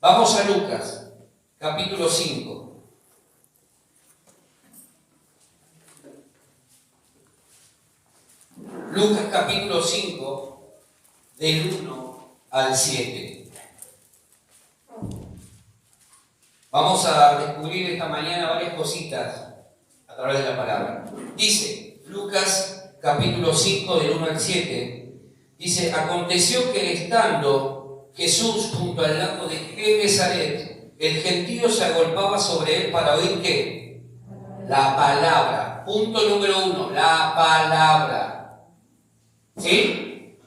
Vamos a Lucas, capítulo 5. Lucas, capítulo 5, del 1 al 7. Vamos a descubrir esta mañana varias cositas a través de la palabra. Dice, Lucas, capítulo 5, del 1 al 7, dice, aconteció que estando Jesús junto al lago de Genesaret, el gentío se agolpaba sobre él para oír ¿qué? La palabra. Punto número 1, la palabra. ¿Sí?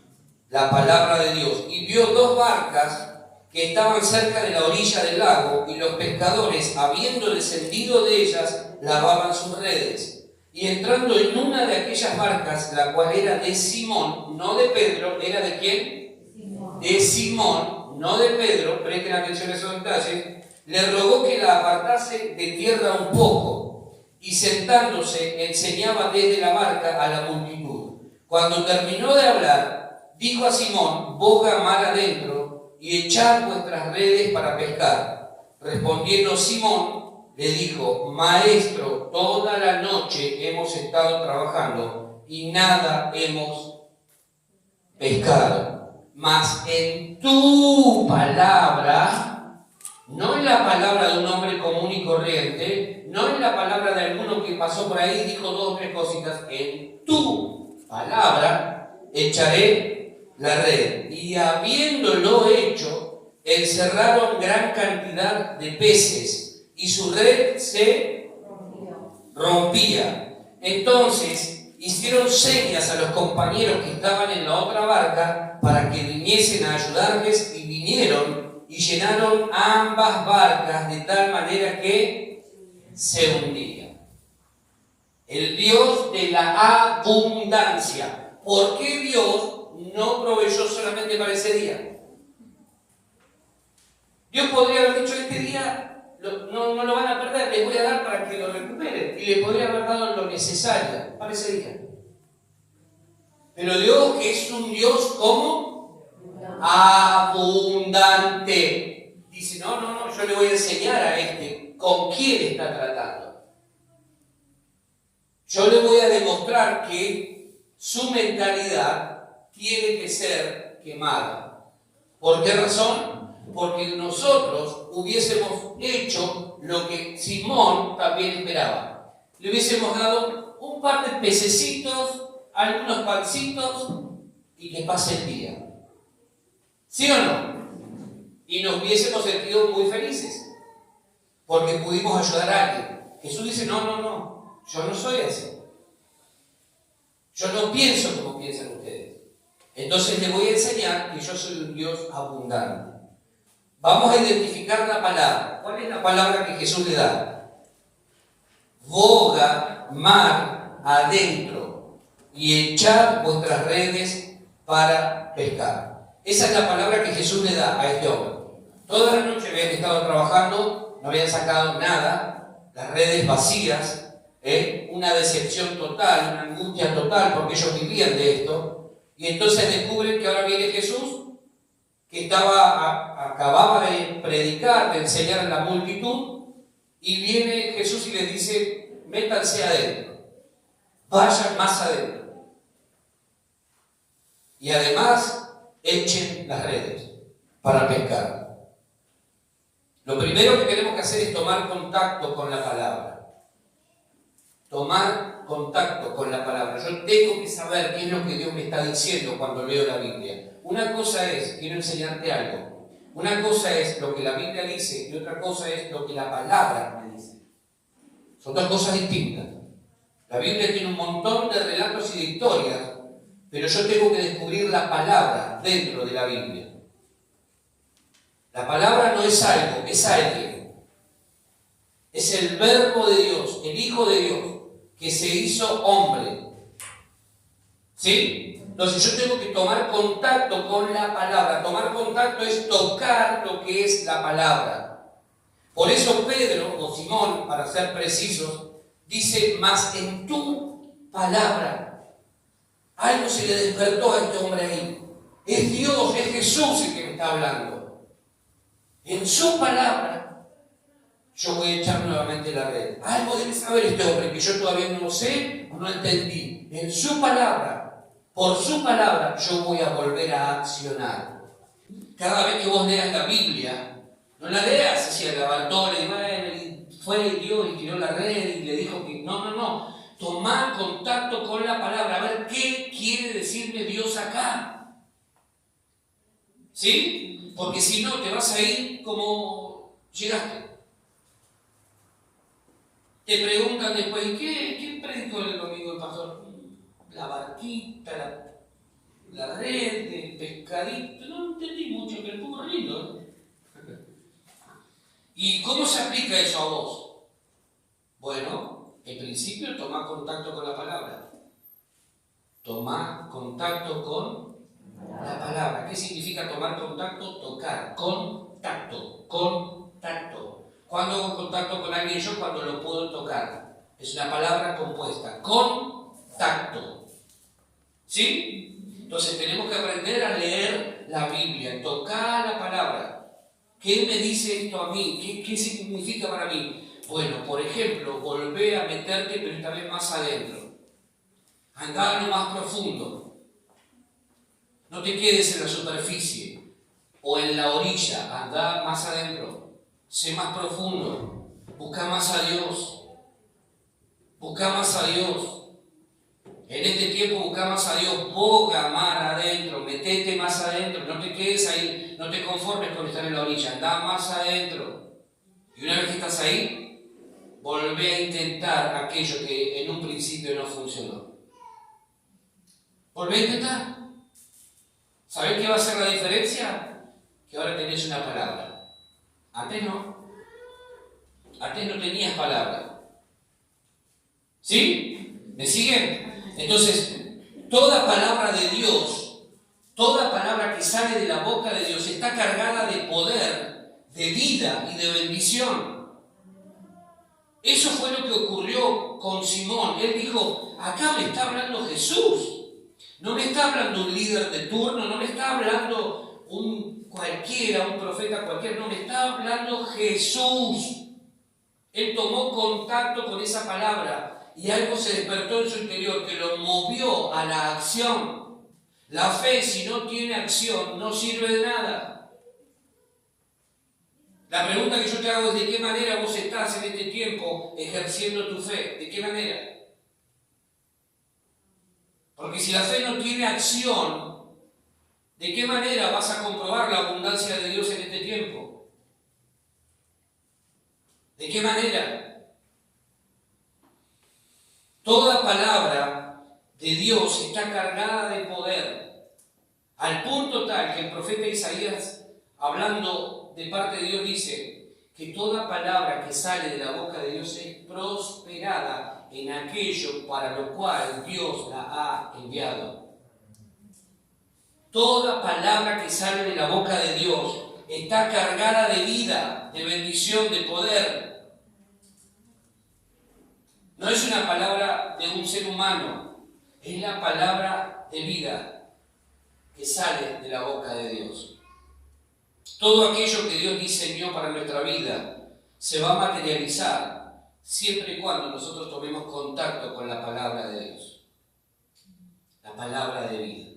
La palabra de Dios. Y vio dos barcas que estaban cerca de la orilla del lago, y los pescadores, habiendo descendido de ellas, lavaban sus redes. Y entrando en una de aquellas barcas, la cual era de Simón, no de Pedro, ¿era de quién? Simón. De Simón, no de Pedro, presten atención a esos detalles, le rogó que la apartase de tierra un poco, y sentándose enseñaba desde la barca a la multitud. Cuando terminó de hablar, dijo a Simón, boga mar adentro, y echad vuestras redes para pescar. Respondiendo Simón, le dijo, Maestro, toda la noche hemos estado trabajando y nada hemos pescado. Mas en tu palabra, no en la palabra de un hombre común y corriente, no en la palabra de alguno que pasó por ahí y dijo dos o tres cositas, en tu palabra echaré la red. Y habiéndolo hecho, encerraron gran cantidad de peces y su red se rompía. Entonces hicieron señas a los compañeros que estaban en la otra barca para que viniesen a ayudarles, y vinieron y llenaron ambas barcas de tal manera que se hundían. El Dios de la abundancia. ¿Por qué Dios no proveyó solamente para ese día? Dios podría haber dicho, este día no lo van a perder, les voy a dar para que lo recuperen, y les podría haber dado lo necesario para ese día. Pero Dios, que es un Dios como abundante, dice, no, yo le voy a enseñar a este con quién está tratando. Yo le voy a demostrar que su mentalidad tiene que ser quemada. ¿Por qué razón? Porque nosotros hubiésemos hecho lo que Simón también esperaba. Le hubiésemos dado un par de pececitos, algunos pancitos, y que pase el día. ¿Sí o no? Y nos hubiésemos sentido muy felices, porque pudimos ayudar a alguien. Jesús dice, no, yo no soy así. Yo no pienso como piensan ustedes. Entonces les voy a enseñar que yo soy un Dios abundante. Vamos a identificar la palabra. ¿Cuál es la palabra que Jesús le da? Boga mar adentro y echad vuestras redes para pescar. Esa es la palabra que Jesús le da a este hombre. Toda la noche habían estado trabajando, no habían sacado nada, las redes vacías, una decepción total, una angustia total, porque ellos vivían de esto. Y entonces descubren que ahora viene Jesús, que acababa de predicar, de enseñar a la multitud, y viene Jesús y les dice, métanse adentro, vayan más adentro. Y además, echen las redes para pescar. Lo primero que tenemos que hacer es tomar contacto con la palabra. Tomar contacto con la palabra. Yo tengo que saber qué es lo que Dios me está diciendo cuando leo la Biblia. Una cosa es, quiero enseñarte algo. Una cosa es lo que la Biblia dice y otra cosa es lo que la palabra me dice. Son dos cosas distintas. La Biblia tiene un montón de relatos y de historias, pero yo tengo que descubrir la palabra dentro de la Biblia. La palabra no es algo, es alguien. Es el verbo de Dios, el Hijo de Dios, que se hizo hombre. ¿Sí? Entonces yo tengo que tomar contacto con la palabra. Tomar contacto es tocar lo que es la palabra. Por eso Pedro, o Simón, para ser precisos, dice, mas en tu palabra. Algo se le despertó a este hombre ahí. Es Dios, es Jesús el que me está hablando. En su palabra, yo voy a echar nuevamente la red. Algo debe saber este hombre que yo todavía no sé, no entendí. En su palabra, por su palabra, yo voy a volver a accionar. Cada vez que vos leas la Biblia, no la leas así a la baltona y fue Dios y tiró la red y le dijo que no. Tomar contacto con la palabra, a ver qué quiere decirme Dios acá. ¿Sí? Porque si no, te vas a ir como llegaste. Te preguntan después, ¿qué predicó el domingo el pastor? La barquita, la red, el pescadito. No entendí mucho, pero estuvo lindo. ¿Y cómo se aplica eso a vos? Bueno, en principio tomá contacto con la palabra. Tomá contacto con la palabra. ¿Qué significa tomar contacto? Tocar. Contacto. ¿Cuándo hago contacto con alguien yo? Cuando lo puedo tocar. Es una palabra compuesta. Contacto. ¿Sí? Entonces tenemos que aprender a leer la Biblia, tocar la palabra. ¿Qué me dice esto a mí? ¿Qué significa para mí? Bueno, por ejemplo, volvé a meterte, pero esta vez más adentro. Andá en lo más profundo. No te quedes en la superficie o en la orilla. Andá más adentro. Sé más profundo. Busca más a Dios. Busca más a Dios. En este tiempo busca más a Dios. Boga mar adentro. Metete más adentro. No te quedes ahí. No te conformes con estar en la orilla. Andá más adentro. Y una vez que estás ahí, volvé a intentar aquello que en un principio no funcionó. Volvé a intentar. ¿Sabés qué va a ser la diferencia? Que ahora tenés una palabra. Antes no. Antes no tenías palabra. ¿Sí? ¿Me siguen? Entonces, toda palabra de Dios, toda palabra que sale de la boca de Dios está cargada de poder, de vida y de bendición. Eso fue lo que ocurrió con Simón. Él dijo, acá me está hablando Jesús. No me está hablando un líder de turno, no me está hablando un profeta cualquiera, no me está hablando Jesús. Él tomó contacto con esa palabra y algo se despertó en su interior que lo movió a la acción. La fe, si no tiene acción, no sirve de nada. La pregunta que yo te hago es ¿de qué manera vos estás en este tiempo ejerciendo tu fe? ¿De qué manera? Porque si la fe no tiene acción, ¿de qué manera vas a comprobar la abundancia de Dios en este tiempo? ¿De qué manera? Toda palabra de Dios está cargada de poder, al punto tal que el profeta Isaías, hablando de parte de Dios, dice que toda palabra que sale de la boca de Dios es prosperada en aquello para lo cual Dios la ha enviado. Toda palabra que sale de la boca de Dios está cargada de vida, de bendición, de poder. No es una palabra de un ser humano, es la palabra de vida que sale de la boca de Dios. Todo aquello que Dios diseñó para nuestra vida se va a materializar siempre y cuando nosotros tomemos contacto con la palabra de Dios. La palabra de vida.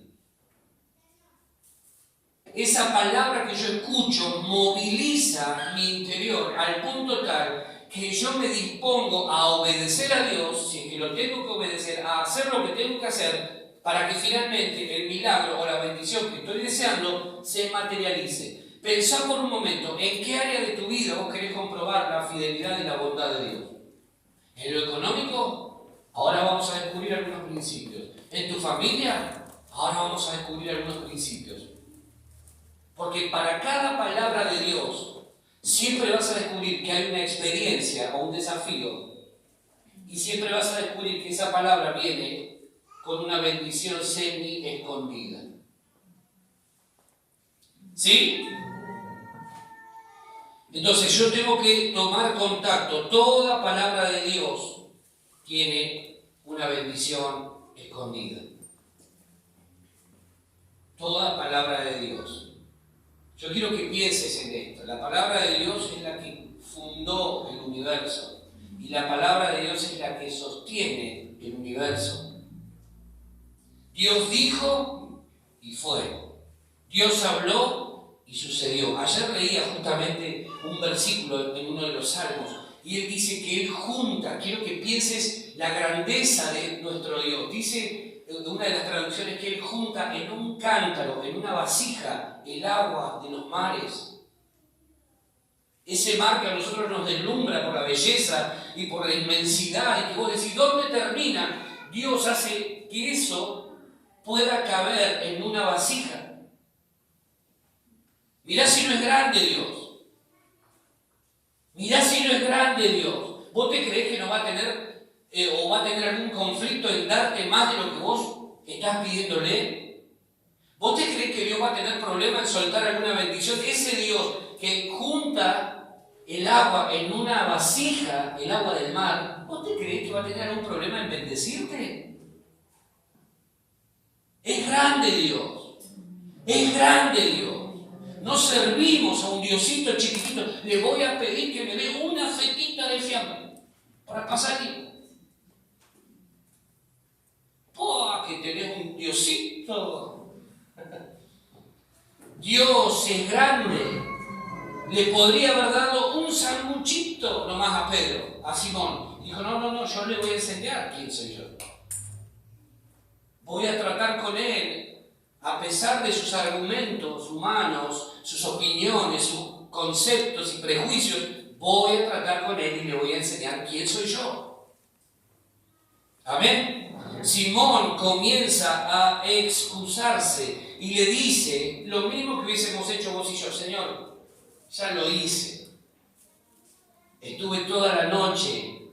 Esa palabra que yo escucho moviliza mi interior al punto tal que yo me dispongo a obedecer a Dios, si es que lo tengo que obedecer, a hacer lo que tengo que hacer para que finalmente el milagro o la bendición que estoy deseando se materialice. Pensá por un momento en qué área de tu vida vos querés comprobar la fidelidad y la bondad de Dios. ¿En lo económico? Ahora vamos a descubrir algunos principios. ¿En tu familia? Ahora vamos a descubrir algunos principios. Porque para cada palabra de Dios siempre vas a descubrir que hay una experiencia o un desafío. Y siempre vas a descubrir que esa palabra viene con una bendición semi-escondida. ¿Sí? Entonces yo tengo que tomar contacto. Toda palabra de Dios tiene una bendición escondida. Toda palabra de Dios. Yo quiero que pienses en esto. La palabra de Dios es la que fundó el universo y la palabra de Dios es la que sostiene el universo. Dios dijo y fue. Dios habló y sucedió. Ayer leía justamente un versículo en uno de los salmos y él dice que él junta. Quiero que pienses la grandeza de nuestro Dios. Dice una de las traducciones que él junta en un cántaro, en una vasija, el agua de los mares. Ese mar que a nosotros nos deslumbra por la belleza y por la inmensidad, y que vos decís, ¿dónde termina? Dios hace que eso pueda caber en una vasija. Mirá si no es grande Dios. Mirá si no es grande Dios. ¿Vos te creés que no va a tener o va a tener algún conflicto en darte más de lo que vos estás pidiéndole? ¿Vos te creés que Dios va a tener problema en soltar alguna bendición? Ese Dios que junta el agua en una vasija, el agua del mar, ¿vos te creés que va a tener algún problema en bendecirte? Es grande Dios. Es grande Dios. No servimos a un Diosito chiquitito. Le voy a pedir que me dé una fetita de fiambre para pasar aquí. ¡Oh, que tenés un Diosito! Dios es grande. Le podría haber dado un sanguchito nomás a Pedro, a Simón. Dijo, no, yo le voy a enseñar quién soy yo. Voy a tratar con él, a pesar de sus argumentos humanos, sus opiniones, sus conceptos y prejuicios, voy a tratar con él y le voy a enseñar quién soy yo. Amén. Simón comienza a excusarse y le dice lo mismo que hubiésemos hecho vos y yo. Señor, ya lo hice. Estuve toda la noche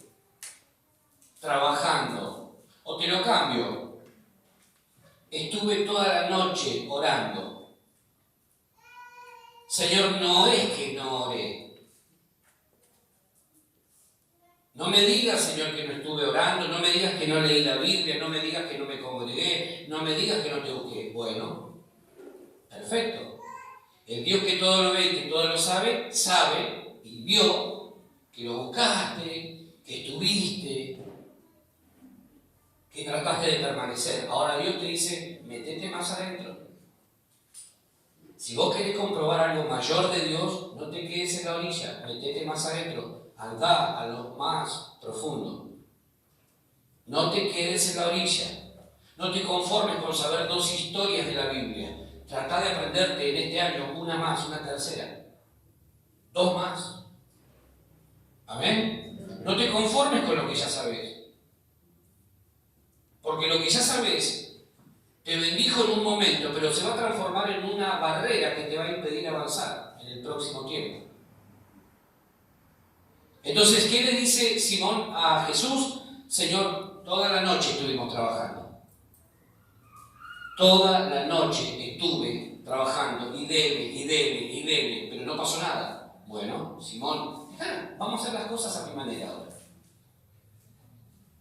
trabajando. O te lo cambio. Estuve toda la noche orando. Señor, no es que no oré. No me digas, Señor, que no estuve orando, no me digas que no leí la Biblia, no me digas que no me congregué, no me digas que no te busqué. Bueno, perfecto. El Dios que todo lo ve y que todo lo sabe, sabe y vio que lo buscaste, que estuviste, que trataste de permanecer. Ahora Dios te dice, metete más adentro. Si vos querés comprobar algo mayor de Dios, no te quedes en la orilla, metete más adentro. Andá a lo más profundo. No te quedes en la orilla. No te conformes con saber 2 historias de la Biblia. Tratá de aprenderte en este año una más, una tercera. 2 más. Amén. No te conformes con lo que ya sabes. Porque lo que ya sabes te bendijo en un momento, pero se va a transformar en una barrera que te va a impedir avanzar en el próximo tiempo. Entonces, ¿qué le dice Simón a Jesús? Señor, toda la noche estuvimos trabajando. Toda la noche estuve trabajando y debe, pero no pasó nada. Bueno, Simón, vamos a hacer las cosas a mi manera ahora.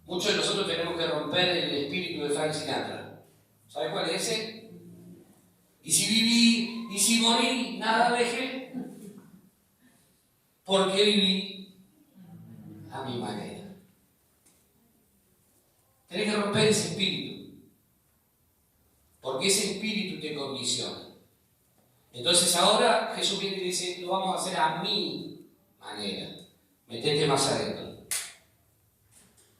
Muchos de nosotros tenemos que romper el espíritu de Frank Sinatra. ¿Sabes cuál es ese? Y si viví, y si morí, nada dejé. Porque viví a mi manera. Tenés que romper ese espíritu. Porque ese espíritu te condiciona. Entonces ahora Jesús viene y dice, lo vamos a hacer a mi manera. Metete más adentro.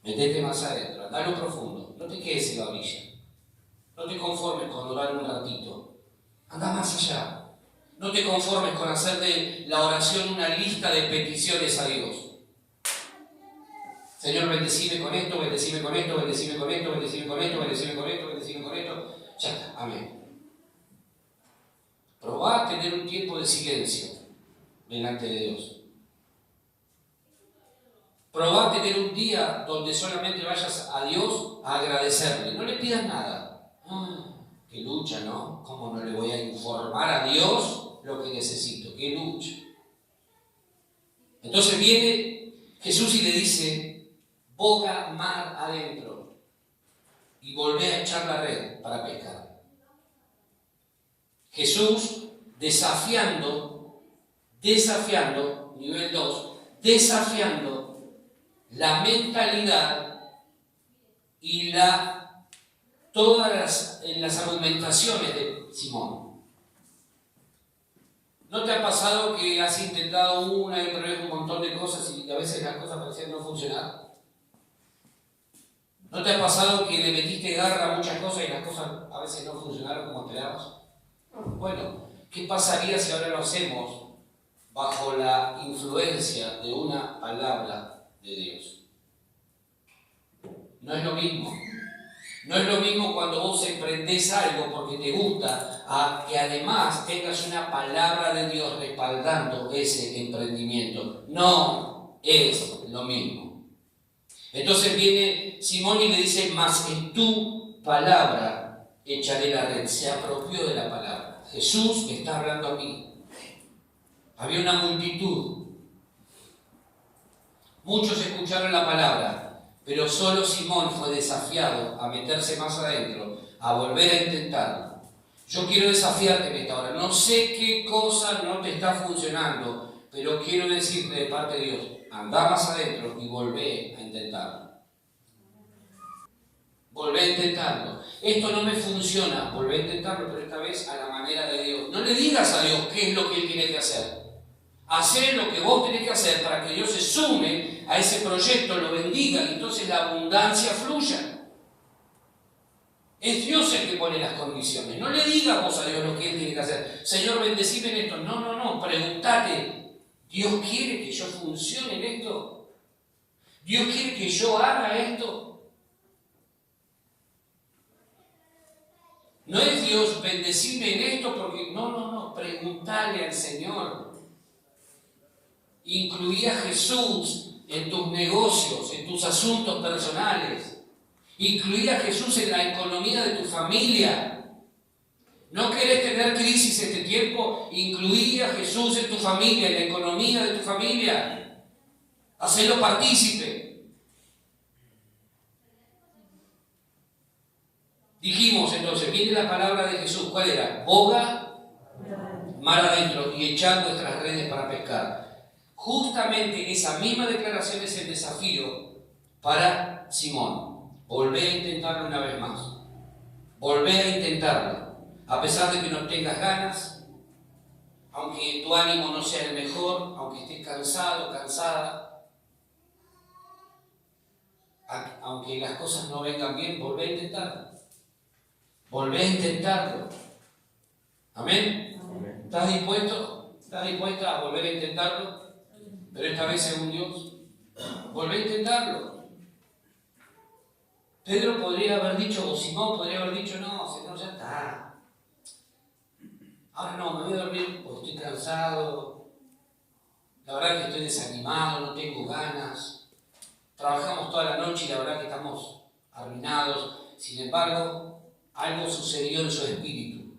Metete más adentro. Andá a lo profundo. No te quedes en la orilla. No te conformes con orar un ratito. Anda más allá. No te conformes con hacer de la oración una lista de peticiones a Dios. Señor, bendecime con esto, bendecime con esto, bendecime con esto, bendecime con esto, bendecime con esto, bendecime con esto. Ya está, amén. Probá a tener un tiempo de silencio delante de Dios. Probá a tener un día donde solamente vayas a Dios a agradecerle. No le pidas nada. Qué lucha, ¿no? ¿Cómo no le voy a informar a Dios lo que necesito? Qué lucha. Entonces viene Jesús y le dice, boga mar adentro y volvé a echar la red para pescar. Jesús desafiando, nivel 2, desafiando la mentalidad y todas las argumentaciones de Simón. ¿No te ha pasado que has intentado una y otra vez un montón de cosas y a veces las cosas parecían no funcionar? ¿No te ha pasado que le metiste garra a muchas cosas y las cosas a veces no funcionaron como esperabas? Bueno, ¿qué pasaría si ahora lo hacemos bajo la influencia de una palabra de Dios? No es lo mismo. No es lo mismo cuando vos emprendés algo porque te gusta, a que además tengas una palabra de Dios respaldando ese emprendimiento. No es lo mismo. Entonces viene Simón y le dice, mas en tu palabra echaré la red. Se apropió de la palabra. Jesús está hablando a mí. Había una multitud. Muchos escucharon la palabra. Pero solo Simón fue desafiado a meterse más adentro, a volver a intentarlo. Yo quiero desafiarte en esta hora. No sé qué cosa no te está funcionando, pero quiero decirte de parte de Dios, anda más adentro y volvé a intentarlo. Volvé a intentarlo. Esto no me funciona, volvé a intentarlo, pero esta vez a la manera de Dios. No le digas a Dios qué es lo que Él tiene que hacer. Hacer lo que vos tenés que hacer para que Dios se sume a ese proyecto, lo bendiga y entonces la abundancia fluya. Es Dios el que pone las condiciones. No le digas vos a Dios lo que Él tiene que hacer. Señor, bendecime en esto. No. Pregúntate, ¿Dios quiere que yo funcione en esto? ¿Dios quiere que yo haga esto? No es Dios, bendecime en esto porque no. Preguntale al Señor. Incluí a Jesús en tus negocios, en tus asuntos personales. Incluí a Jesús en la economía de tu familia. ¿No querés tener crisis este tiempo? Incluí a Jesús en tu familia, en la economía de tu familia. Hacelo partícipe. Dijimos entonces, viene la palabra de Jesús. ¿Cuál era? Boga, mar adentro y echar nuestras redes para pescar. Justamente esa misma declaración es el desafío para Simón. Volvé a intentarlo una vez más. Volvé a intentarlo. A pesar de que no tengas ganas, aunque tu ánimo no sea el mejor, aunque estés cansado, cansada, aunque las cosas no vengan bien, volvé a intentarlo. Volvé a intentarlo. ¿Amén? Amén. ¿Estás dispuesto? ¿Estás dispuesta a volver a intentarlo? Pero esta vez según Dios, volvé a intentarlo. Pedro podría haber dicho, o Simón podría haber dicho, no, Señor, ya está. Ahora no, me voy a dormir porque estoy cansado. La verdad que estoy desanimado, no tengo ganas. Trabajamos toda la noche y la verdad que estamos arruinados. Sin embargo, algo sucedió en su espíritu.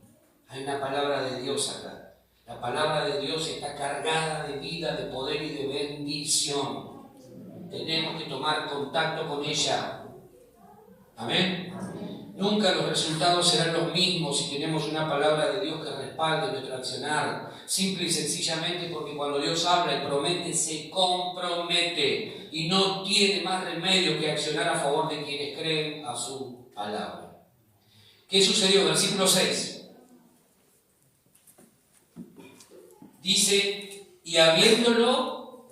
Hay una palabra de Dios acá. La palabra de Dios está cargada de vida, de poder y de bendición. Tenemos que tomar contacto con ella. ¿Amén? Nunca los resultados serán los mismos si tenemos una palabra de Dios que respalde nuestro accionar. Simple y sencillamente porque cuando Dios habla y promete, se compromete. Y no tiene más remedio que accionar a favor de quienes creen a su palabra. ¿Qué sucedió? Versículo 6. Dice, y habiéndolo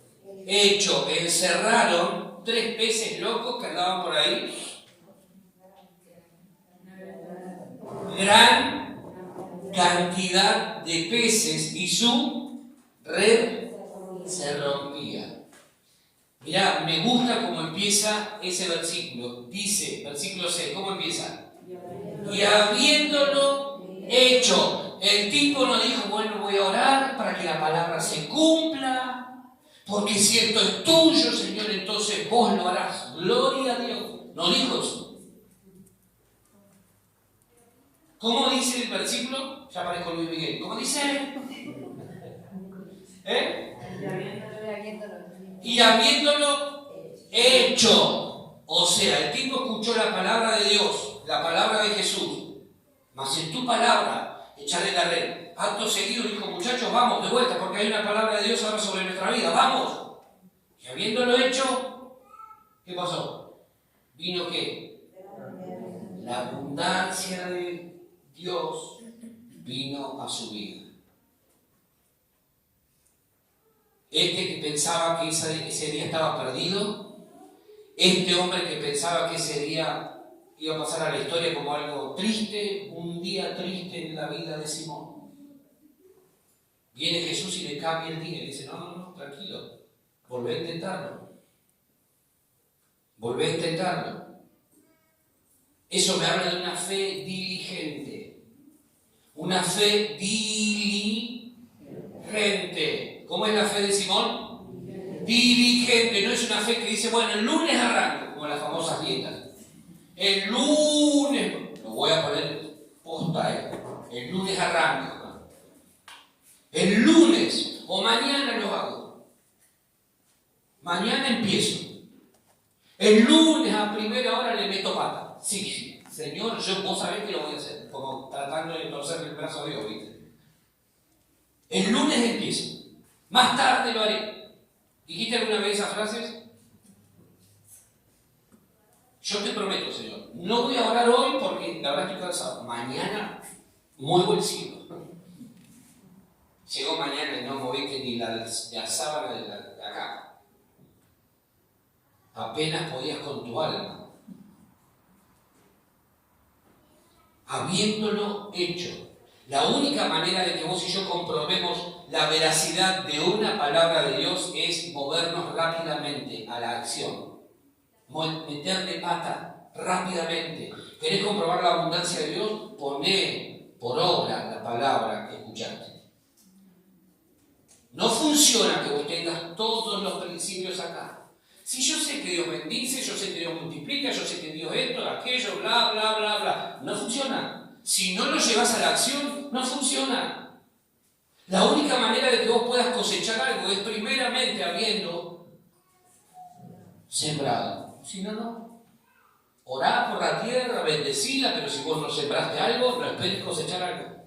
hecho, encerraron 3 peces locos que andaban por ahí. Gran cantidad de peces y su red se rompía. Mirá, me gusta cómo empieza ese versículo. Dice, versículo 6, ¿cómo empieza? Y habiéndolo hecho. El tipo no dijo, bueno, voy a orar para que la palabra se cumpla, porque si esto es tuyo, Señor, entonces vos lo harás. Gloria a Dios. No dijo eso. ¿Cómo dice el versículo? Ya parezco Luis Miguel. ¿Cómo dice? Y habiéndolo hecho. O sea, el tipo escuchó la palabra de Dios, la palabra de Jesús. Mas en tu palabra echarle la red. Acto seguido dijo, muchachos, vamos de vuelta, porque hay una palabra de Dios ahora sobre nuestra vida, vamos. Y habiéndolo hecho, ¿qué pasó? ¿Vino qué? La abundancia de Dios vino a su vida. Este que pensaba que ese día estaba perdido, este hombre que pensaba que ese día iba a pasar a la historia como algo triste, un día triste en la vida de Simón. Viene Jesús y le cambia el día y le dice, no, tranquilo, volvé a intentarlo. Volvé a intentarlo. Eso me habla de una fe diligente. Una fe diligente. ¿Cómo es la fe de Simón? Diligente. No es una fe que dice, bueno, el lunes arranco, como las famosas dietas. El lunes, lo voy a poner posta, el lunes arranco. El lunes o mañana lo hago. Mañana empiezo. El lunes a primera hora le meto pata. Sí, Señor, vos sabés que lo voy a hacer. Como tratando de torcer el brazo a Dios, ¿viste? El lunes empiezo. Más tarde lo haré. ¿Dijiste alguna vez esas frases? Yo te prometo, Señor, no voy a orar hoy porque la verdad estoy cansado. Mañana muevo el cielo. Llegó mañana y no moviste ni la sábana de acá. Apenas podías con tu alma. Habiéndolo hecho. La única manera de que vos y yo comprobemos la veracidad de una palabra de Dios es movernos rápidamente a la acción. Meterle pata rápidamente. ¿Querés comprobar la abundancia de Dios? Poné por obra la palabra que escuchaste. No funciona que vos tengas todos los principios acá. Si yo sé que Dios bendice, yo sé que Dios multiplica, yo sé que Dios esto, aquello, bla, bla, bla, bla. No funciona. Si no lo llevas a la acción, no funciona. La única manera de que vos puedas cosechar algo es primeramente habiendo sembrado. Si no, no. Orá por la tierra, bendecila, pero si vos no sembraste algo, no esperes cosechar algo.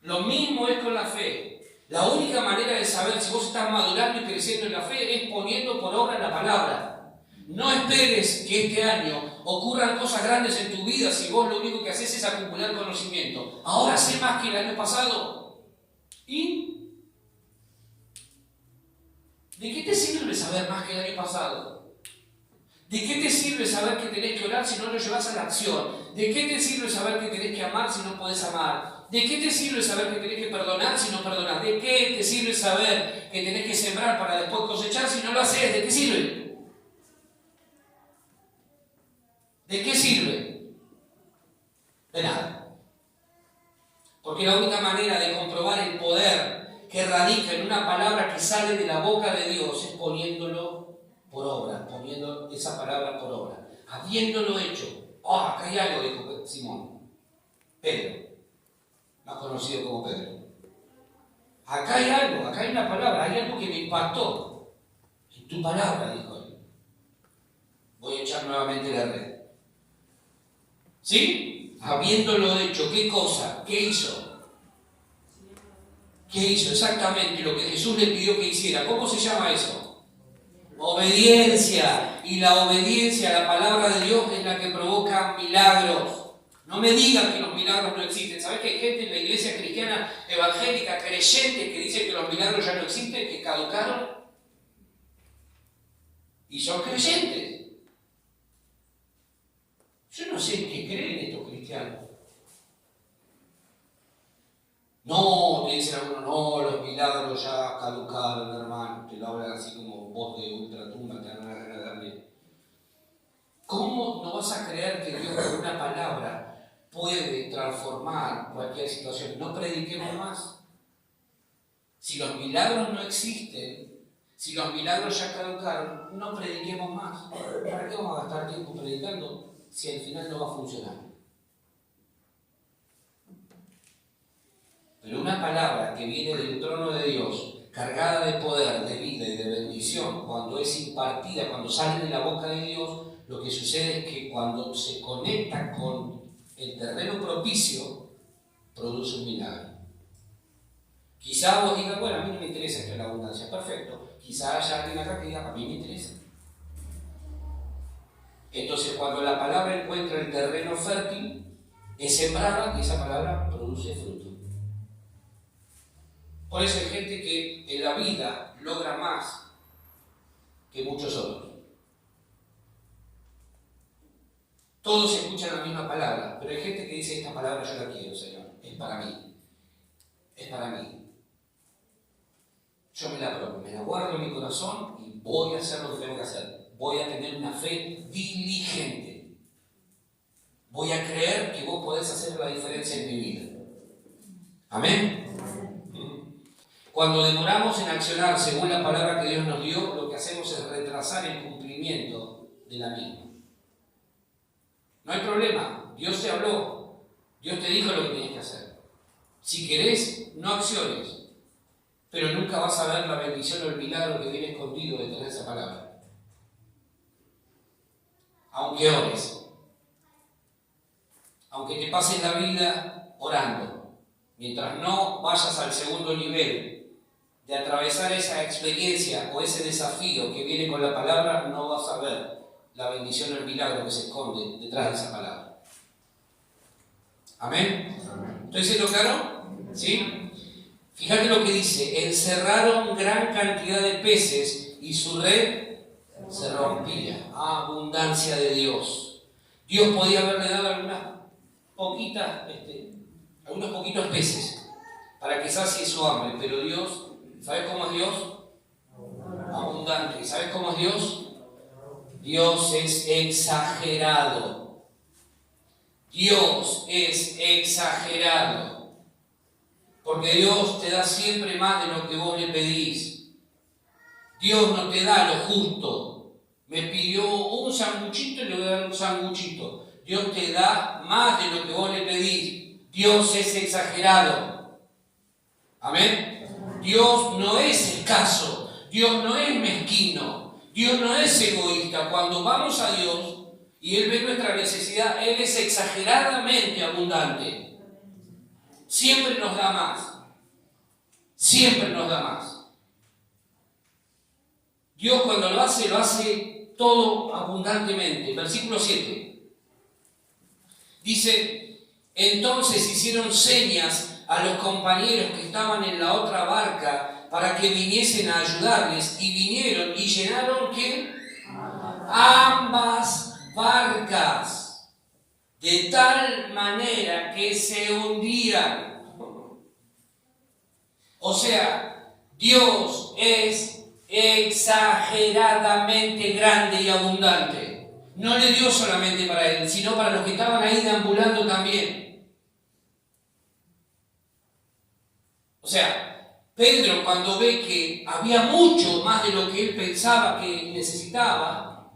Lo mismo es con la fe. La única manera de saber si vos estás madurando y creciendo en la fe es poniendo por obra la palabra. No esperes que este año ocurran cosas grandes en tu vida si vos lo único que haces es acumular conocimiento. Ahora sé más que el año pasado. ¿Y? ¿De qué te sirve saber más que el año pasado? ¿De qué te sirve saber que tenés que orar si no lo llevas a la acción? ¿De qué te sirve saber que tenés que amar si no podés amar? ¿De qué te sirve saber que tenés que perdonar si no perdonás? ¿De qué te sirve saber que tenés que sembrar para después cosechar si no lo haces? ¿De qué sirve? ¿De qué sirve? De nada. Porque la única manera de comprobar el poder que radica en una palabra que sale de la boca de Dios es poniéndolo por obra, poniendo esa palabra por obra. Habiéndolo hecho. Acá hay algo, dijo Simón. Pedro, más conocido como Pedro. Acá hay algo, acá hay una palabra, hay algo que me impactó. En tu palabra, dijo él. Voy a echar nuevamente la red. ¿Sí? Habiéndolo hecho, ¿qué cosa? ¿Qué hizo? ¿Qué hizo? Exactamente lo que Jesús le pidió que hiciera. ¿Cómo se llama eso? Obediencia. Y la obediencia a la palabra de Dios es la que provoca milagros. No me digan que los milagros no existen. ¿Sabés que hay gente en la iglesia cristiana evangélica creyente que dice que los milagros ya no existen, que caducaron? Y son creyentes. Yo no sé qué creen estos cristianos. No, te dicen algunos, no, los milagros ya caducaron, hermano. Te lo hablan así como voz de ultratumba, te dan una gana de darle. ¿Cómo no vas a creer que Dios con una palabra puede transformar cualquier situación? No prediquemos más. Si los milagros no existen, si los milagros ya caducaron, no prediquemos más. ¿Para qué vamos a gastar tiempo predicando si al final no va a funcionar? Pero una palabra que viene del trono de Dios, cargada de poder, de vida y de bendición, cuando es impartida, cuando sale de la boca de Dios, lo que sucede es que cuando se conecta con el terreno propicio, produce un milagro. Quizá vos digas, bueno, a mí no me interesa esto de la abundancia, perfecto. Quizá haya alguien acá que diga, a mí me interesa. Entonces, cuando la palabra encuentra el terreno fértil, es sembrada y esa palabra produce fruto. Por eso hay gente que en la vida logra más que muchos otros. Todos escuchan la misma palabra, pero hay gente que dice, esta palabra yo la quiero, Señor, es para mí. Es para mí. Yo me la apropio, me la guardo en mi corazón y voy a hacer lo que tengo que hacer. Voy a tener una fe diligente. Voy a creer que vos podés hacer la diferencia en mi vida. ¿Amén? Cuando demoramos en accionar según la palabra que Dios nos dio, lo que hacemos es retrasar el cumplimiento de la misma. No hay problema, Dios te habló, Dios te dijo lo que tienes que hacer. Si querés, no acciones, pero nunca vas a ver la bendición o el milagro que viene escondido detrás de esa palabra. Aunque ores, aunque te pases la vida orando, mientras no vayas al segundo nivel de atravesar esa experiencia o ese desafío que viene con la palabra, no vas a ver la bendición o el milagro que se esconde detrás de esa palabra. ¿Amén? ¿Estoy diciendo claro? ¿Sí? Fíjate lo que dice, encerraron gran cantidad de peces y su red se rompía. Abundancia de Dios. Dios podía haberle dado algunos poquitos peces para que sacie su hambre, pero Dios, ¿sabes cómo es Dios? Abundante. ¿Sabes cómo es Dios? Dios es exagerado. Dios es exagerado. Porque Dios te da siempre más de lo que vos le pedís. Dios no te da lo justo. Me pidió un sanguchito y le voy a dar un sanguchito. Dios te da más de lo que vos le pedís. Dios es exagerado. ¿Amén? Dios no es escaso. Dios no es mezquino. Dios no es egoísta. Cuando vamos a Dios y Él ve nuestra necesidad, Él es exageradamente abundante. Siempre nos da más. Siempre nos da más. Dios cuando lo hace todo abundantemente. Versículo 7. Dice, entonces hicieron señas a los compañeros que estaban en la otra barca para que viniesen a ayudarles, y vinieron y llenaron ¿qué? Ambas barcas, de tal manera que se hundían. O sea, Dios es exageradamente grande y abundante. No le dio solamente para él, sino para los que estaban ahí deambulando también. O sea, Pedro, cuando ve que había mucho más de lo que él pensaba que necesitaba,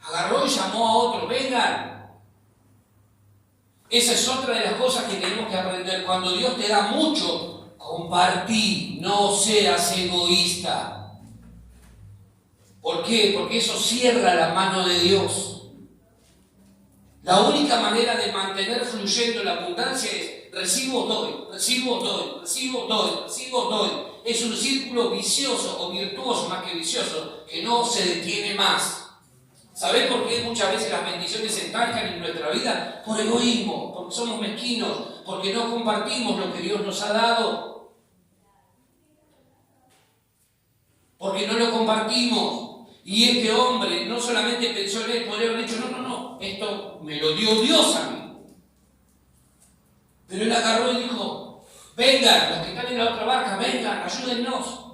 agarró y llamó a otro, vengan. Esa es otra de las cosas que tenemos que aprender. Cuando Dios te da mucho, compartí, no seas egoísta. ¿Por qué? Porque eso cierra la mano de Dios. La única manera de mantener fluyendo la abundancia es recibo, doy, recibo, doy, recibo, doy, recibo, doy. Es un círculo vicioso o virtuoso más que vicioso que no se detiene más. ¿Sabés por qué muchas veces las bendiciones se estancan en nuestra vida? Por egoísmo, porque somos mezquinos, porque no compartimos lo que Dios nos ha dado. Porque no lo compartimos. Y este hombre no solamente pensó en él, podría haber dicho, no, esto me lo dio Dios a mí. Pero él agarró y dijo, vengan, los que están en la otra barca, vengan, ayúdennos.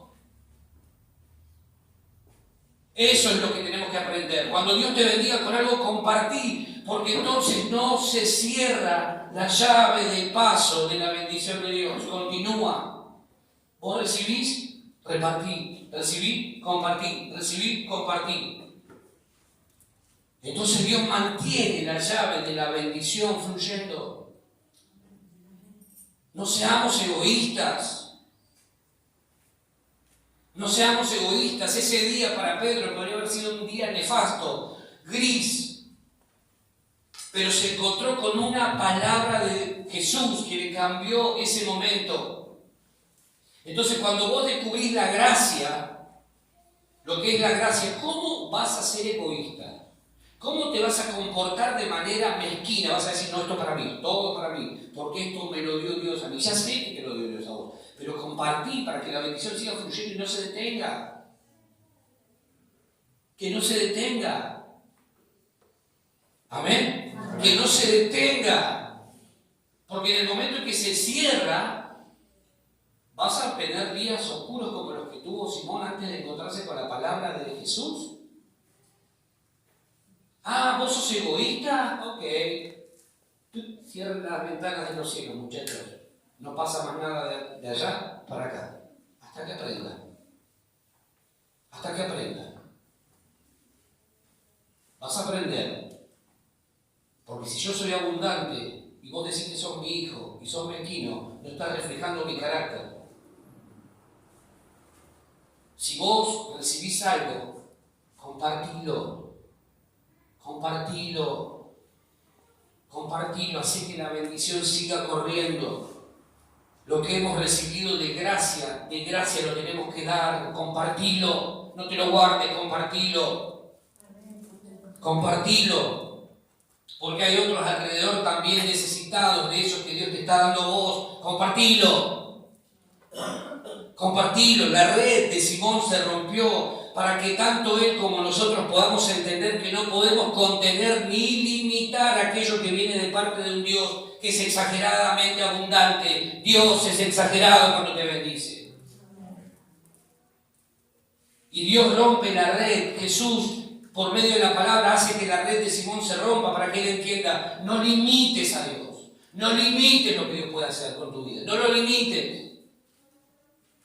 Eso es lo que tenemos que aprender. Cuando Dios te bendiga con algo, compartí, porque entonces no se cierra la llave de paso de la bendición de Dios. Continúa. Vos recibís, repartí. Recibí, compartí. Recibí, compartí. Entonces Dios mantiene la llave de la bendición fluyendo. No seamos egoístas. No seamos egoístas. Ese día para Pedro podría haber sido un día nefasto, gris. pero se encontró con una palabra de Jesús que le cambió ese momento. Entonces, cuando vos descubrís la gracia, lo que es la gracia, ¿cómo vas a ser egoísta? ¿Cómo te vas a comportar de manera mezquina? Vas a decir, no, esto para mí, todo para mí, porque esto me lo dio Dios a mí. Ya sé que te lo dio Dios a vos, pero compartí para que la bendición siga fluyendo y no se detenga. Que no se detenga. Amén. Que no se detenga. Porque en el momento en que se cierra, vas a tener días oscuros como los que tuvo Simón antes de encontrarse con la palabra de Jesús. Ah, ¿vos sos egoísta? Ok. Cierren las ventanas de los cielos, muchachos. No pasa más nada de allá para acá. Hasta que aprenda. Hasta que aprenda. Vas a aprender. Porque si yo soy abundante y vos decís que sos mi hijo y sos mezquino, no estás reflejando mi carácter. Si vos recibís algo, compartilo. Compartilo, así que la bendición siga corriendo. Lo que hemos recibido de gracia lo tenemos que dar. Compartilo, no te lo guardes, compartilo. Porque hay otros alrededor también necesitados de eso que Dios te está dando a vos. Compartilo. La red de Simón se rompió para que tanto él como nosotros podamos entender que no podemos contener ni limitar aquello que viene de parte de un Dios que es exageradamente abundante. Dios es exagerado cuando te bendice. Y Dios rompe la red. Jesús, por medio de la palabra, hace que la red de Simón se rompa para que él entienda. No limites a Dios. No limites lo que Dios puede hacer con tu vida. No lo limites.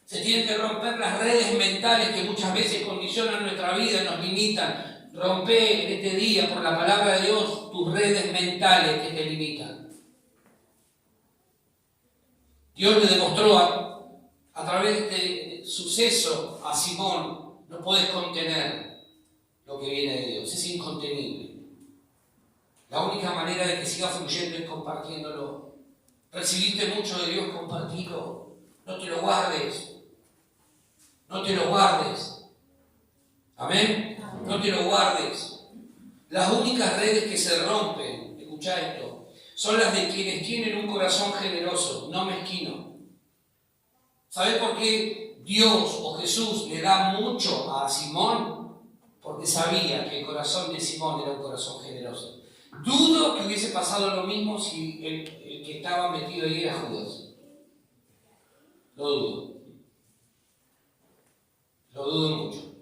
Se tienen que romper las redes mentales que muchas veces condicionan nuestra vida y nos limitan. Rompe en este día, por la palabra de Dios, tus redes mentales que te limitan. Dios le demostró a través de este suceso a Simón, no puedes contener lo que viene de Dios, es incontenible. La única manera de que siga fluyendo es compartiéndolo. Recibiste mucho de Dios, compartilo. No te lo guardes. No te lo guardes. Amén. No te lo guardes. Las únicas redes que se rompen, escuchá esto, son las de quienes tienen un corazón generoso, no mezquino. ¿Sabes por qué Dios o Jesús le da mucho a Simón? Porque sabía que el corazón de Simón era un corazón generoso. Dudo que hubiese pasado lo mismo si el que estaba metido ahí era Judas. Lo dudo. Lo dudo mucho.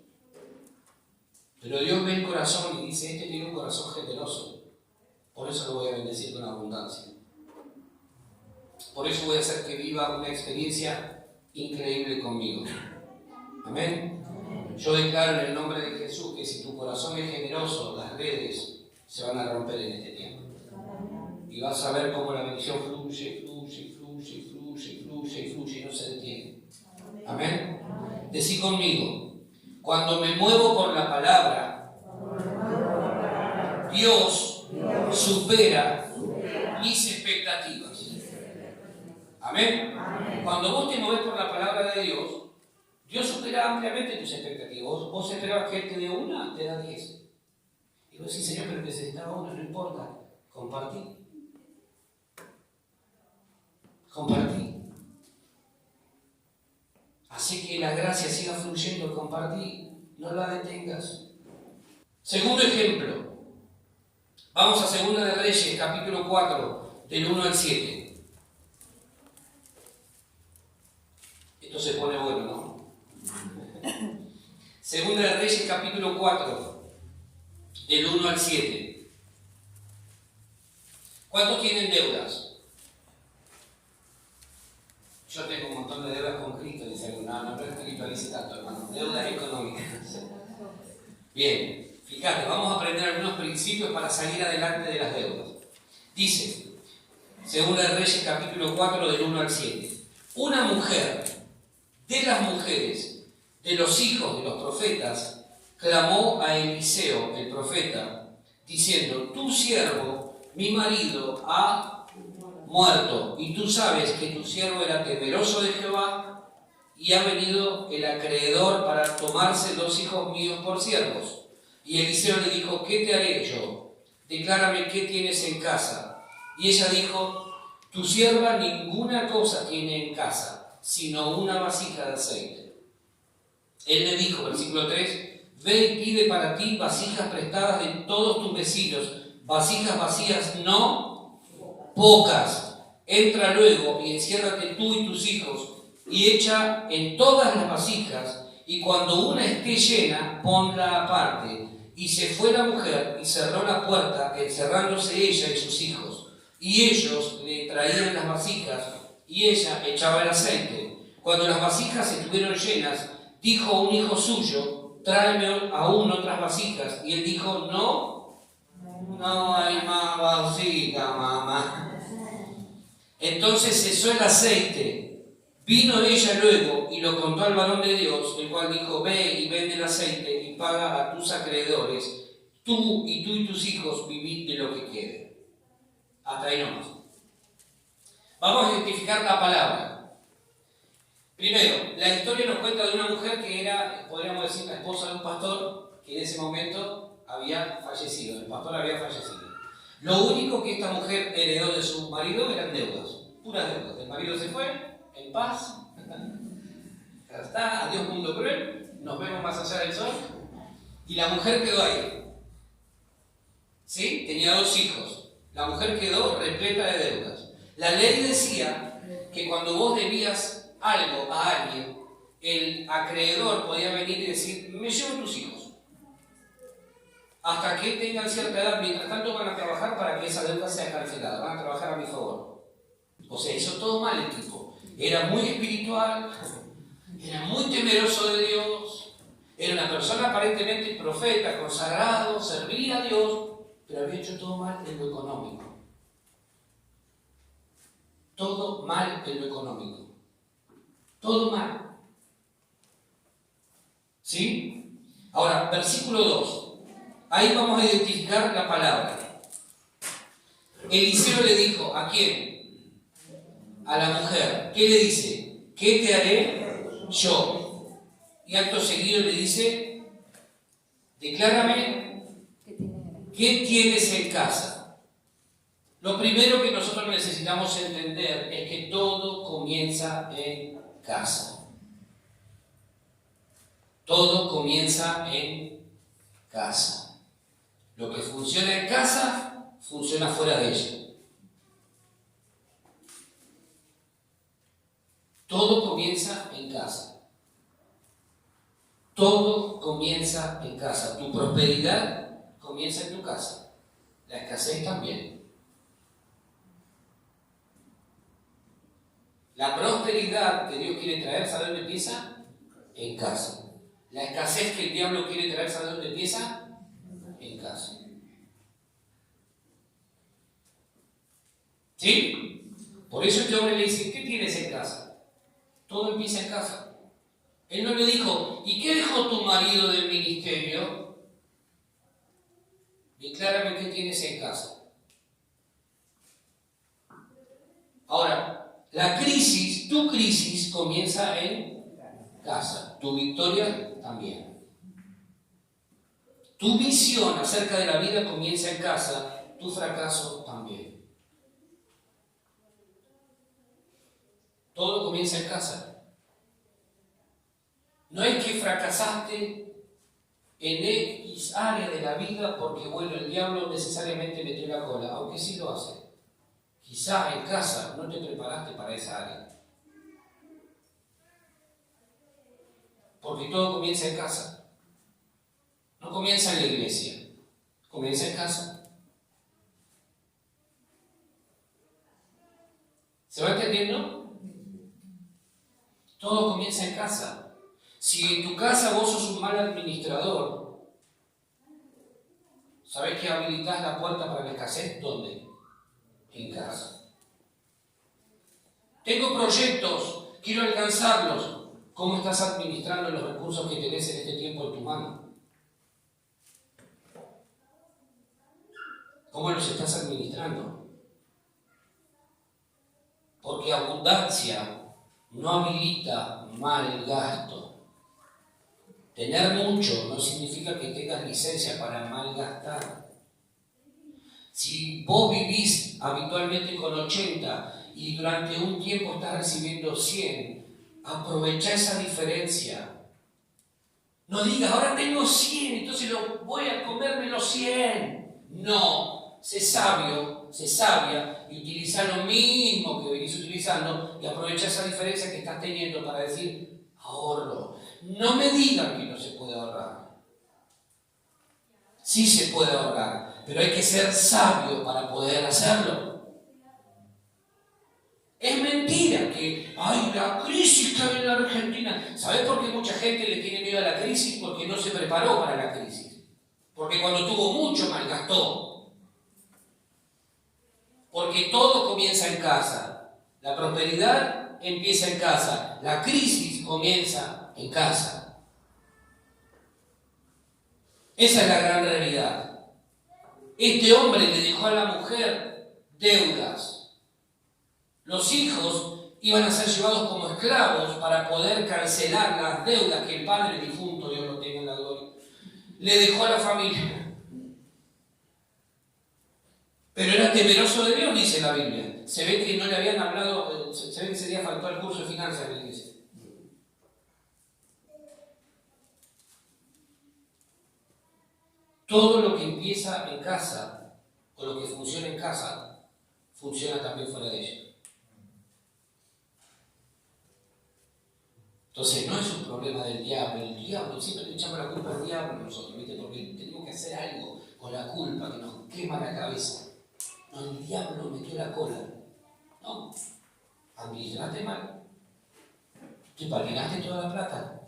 Pero Dios ve el corazón y dice, este tiene un corazón generoso. Por eso lo voy a bendecir con abundancia. Por eso voy a hacer que viva una experiencia increíble conmigo. Amén. Yo declaro en el nombre de Jesús que si tu corazón es generoso, las redes se van a romper en este tiempo. Y vas a ver cómo la bendición fluye y no se detiene. Amén. Decí conmigo, cuando me muevo por la palabra, Dios supera mis expectativas. Amén. Cuando vos te movés por la palabra de Dios, Dios supera ampliamente tus expectativas. Vos esperabas que Él te dé una, te da 10. Y vos decís, Señor, pero necesitaba una, no importa. Compartí. Así que la gracia siga fluyendo, compartí, no la detengas. Segundo ejemplo. Vamos a 2 de Reyes, capítulo 4, del 1 al 7. Esto se pone bueno, ¿no? 2 de Reyes, capítulo 4, del 1 al 7. ¿Cuántos tienen deudas? Yo tengo un montón de deudas con Cristo, dice alguno. No, pero Cristo dice tanto, hermano. Deudas económicas. Bien, fíjate, vamos a aprender algunos principios para salir adelante de las deudas. Dice, 2 de Reyes, capítulo 4, del 1 al 7. Una mujer de las mujeres de los hijos de los profetas clamó a Eliseo, el profeta, diciendo, tu siervo mi marido ha muerto, y tú sabes que tu siervo era temeroso de Jehová, y ha venido el acreedor para tomarse 2 hijos míos por siervos. Y Eliseo le dijo, ¿qué te haré yo? Declárame qué tienes en casa. Y ella dijo, tu sierva ninguna cosa tiene en casa, sino una vasija de aceite. Él le dijo, versículo 3, ve y pide para ti vasijas prestadas de todos tus vecinos, vasijas vacías, no pocas. Entra luego y enciérrate tú y tus hijos, y echa en todas las vasijas, y cuando una esté llena, ponla aparte. Y se fue la mujer y cerró la puerta, encerrándose ella y sus hijos. Y ellos le traían las vasijas, y ella echaba el aceite. Cuando las vasijas estuvieron llenas, dijo a un hijo suyo, tráeme aún otras vasijas. Y él dijo, no hay más vasija, mamá. Entonces cesó el aceite. Vino ella luego y lo contó al varón de Dios, el cual dijo, ve y vende el aceite y paga a tus acreedores. Tú y tus hijos vivid de lo que quede. Hasta ahí nomás. Vamos a identificar la palabra. Primero, la historia nos cuenta de una mujer que era, podríamos decir, la esposa de un pastor que en ese momento había fallecido. El pastor había fallecido. Lo único que esta mujer heredó de su marido eran deudas, puras deudas. El marido se fue en paz. Ya está, adiós mundo cruel, nos vemos más allá del sol. Y la mujer quedó ahí. ¿Sí? Tenía 2 hijos. La mujer quedó repleta de deudas. La ley decía que cuando vos debías algo a alguien, el acreedor podía venir y decir, me llevo tus hijos. Hasta que tengan cierta edad, mientras tanto van a trabajar para que esa deuda sea cancelada, van a trabajar a mi favor. O sea, hizo todo mal el tipo. Era muy espiritual, era muy temeroso de Dios, era una persona aparentemente profeta, consagrado, servía a Dios, pero había hecho todo mal en lo económico. Todo mal en lo económico. Todo mal. ¿Sí? Ahora, versículo 2. Ahí vamos a identificar la palabra. Eliseo le dijo, ¿a quién? A la mujer. ¿Qué le dice? ¿Qué te haré yo? Y acto seguido le dice, declárame qué tienes en casa. Lo primero que nosotros necesitamos entender es que todo comienza en casa. Todo comienza en casa. Lo que funciona en casa, funciona fuera de ella. Todo comienza en casa. Todo comienza en casa. Tu prosperidad comienza en tu casa. La escasez también. La prosperidad que Dios quiere traer, ¿sabe dónde empieza? En casa. La escasez que el diablo quiere traer, ¿sabe dónde empieza? En casa. ¿Sí? Por eso este hombre le dice, ¿qué tienes en casa? Todo empieza en casa. Él no le dijo, ¿y qué dejó tu marido del ministerio? Declárame qué tienes en casa. Ahora, la crisis, tu crisis comienza en casa. Tu victoria también. Tu visión acerca de la vida comienza en casa. Tu fracaso también. Todo comienza en casa. No es que fracasaste en X área de la vida porque, bueno, el diablo necesariamente metió la cola, aunque sí lo hace. Quizá en casa no te preparaste para esa área. Porque todo comienza en casa. No comienza en la iglesia, comienza en casa. ¿Se va entendiendo? Todo comienza en casa. Si en tu casa vos sos un mal administrador, ¿sabés que habilitás la puerta para la escasez? ¿Dónde? En casa. Tengo proyectos, quiero alcanzarlos. ¿Cómo estás administrando los recursos que tenés en este tiempo en tu mano? ¿Cómo los estás administrando? Porque abundancia no habilita mal gasto. Tener mucho no significa que tengas licencia para malgastar. Si vos vivís habitualmente con 80 y durante un tiempo estás recibiendo 100, aprovechá esa diferencia. No digas, ahora tengo 100, entonces voy a comerme los 100. No, sé sabio, sé sabia y utiliza lo mismo que venís utilizando y aprovecha esa diferencia que estás teniendo para decir, ahorro. No me digan que no se puede ahorrar. Sí se puede ahorrar, pero hay que ser sabio para poder hacerlo. Es mentira que hay la crisis que hay en la Argentina. ¿Sabés por qué mucha gente le tiene miedo a la crisis? Porque no se preparó para la crisis. Porque cuando tuvo mucho malgastó. Porque todo comienza en casa. La prosperidad empieza en casa. La crisis comienza en casa. Esa es la gran realidad. Este hombre le dejó a la mujer deudas. Los hijos iban a ser llevados como esclavos para poder cancelar las deudas que el padre difunto, Dios lo tenga en la gloria, le dejó a la familia. Pero era temeroso de Dios, dice la Biblia. Se ve que no le habían hablado, se ve que ese día faltó el curso de finanzas de la iglesia. Todo lo que empieza en casa, o lo que funciona en casa, funciona también fuera de ella. Entonces no es un problema del diablo. El diablo, siempre le echamos la culpa al diablo nosotros, ¿viste? Porque tenemos que hacer algo con la culpa que nos quema la cabeza. No, el diablo metió la cola. No, administraste mal. Te patinaste toda la plata.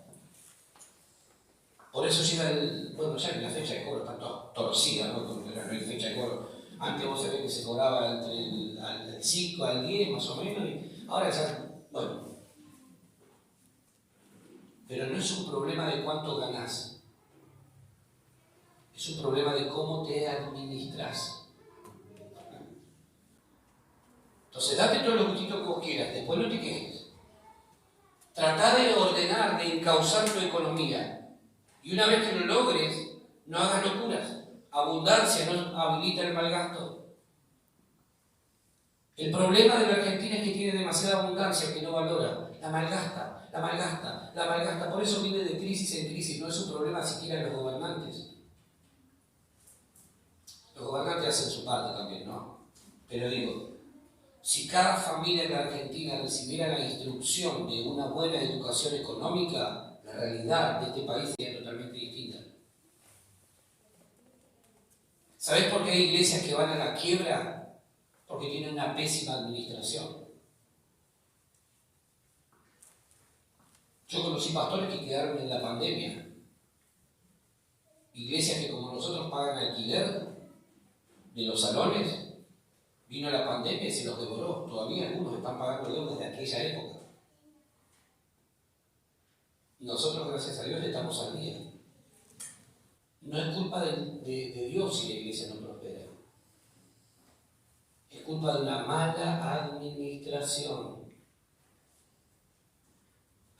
Por eso llega bueno, ya que la fecha de cobro está torcida, ¿no? Porque no hay fecha de cobro. Antes vos sabés que se cobraba entre el 5 al 10 más o menos, y ahora ya, bueno. Pero no es un problema de cuánto ganás. Es un problema de cómo te administras. Entonces, date todos los gustitos que vos quieras, después no te quejes. Tratá de ordenar, de encauzar tu economía. Y una vez que lo logres, no hagas locuras. Abundancia no habilita el mal gasto. El problema de la Argentina es que tiene demasiada abundancia que no valora. La malgasta. Por eso vive de crisis en crisis. No es un problema siquiera de los gobernantes. Los gobernantes hacen su parte también, ¿no? Pero digo, si cada familia en la Argentina recibiera la instrucción de una buena educación económica, la realidad de este país sería totalmente distinta. ¿Sabés por qué hay iglesias que van a la quiebra? Porque tienen una pésima administración. Yo conocí pastores que quedaron en la pandemia. Iglesias que como nosotros pagan alquiler de los salones, vino la pandemia y se los devoró. Todavía algunos están pagando deudas de aquella época. Nosotros, gracias a Dios, estamos al día. No es culpa de Dios si la iglesia no prospera. Es culpa de una mala administración.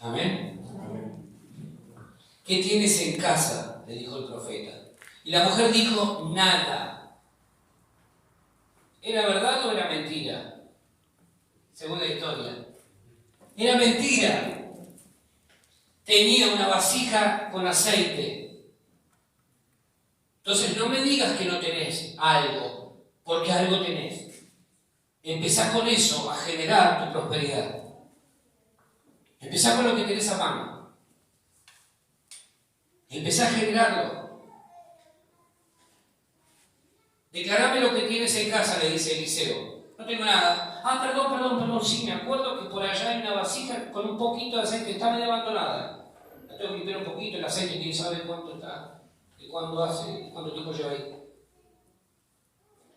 ¿Amén? Amén. ¿Qué tienes en casa?, le dijo el profeta. Y la mujer dijo, nada. ¿Era verdad o era mentira? Según la historia. Era mentira. Tenía una vasija con aceite. Entonces no me digas que no tenés algo, porque algo tenés. Empezá con eso a generar tu prosperidad. Empezá con lo que tenés a mano. Empezá a generarlo. Declarame lo que tienes en casa, le dice Eliseo. No tengo nada. Perdón. Sí, me acuerdo que por allá hay una vasija con un poquito de aceite. Está medio abandonada. La tengo que limpiar un poquito. El aceite, quién sabe cuánto está. Y cuánto tiempo lleva ahí.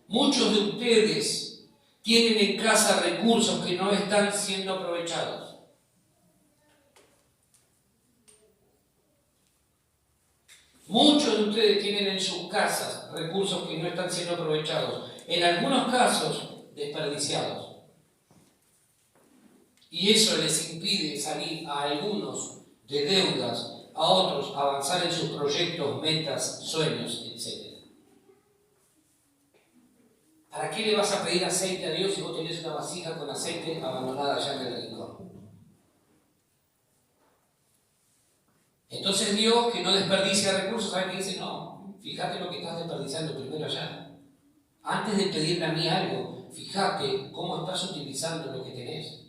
Muchos de ustedes tienen en casa recursos que no están siendo aprovechados. Muchos de ustedes tienen en sus casas recursos que no están siendo aprovechados, en algunos casos desperdiciados. Y eso les impide salir a algunos de deudas, a otros avanzar en sus proyectos, metas, sueños, etc. ¿Para qué le vas a pedir aceite a Dios si vos tenés una vasija con aceite abandonada allá en el rincón? Entonces Dios, que no desperdicia recursos, ¿sabe qué dice? No, fíjate lo que estás desperdiciando primero allá. Antes de pedirle a mí algo, fíjate cómo estás utilizando lo que tenés.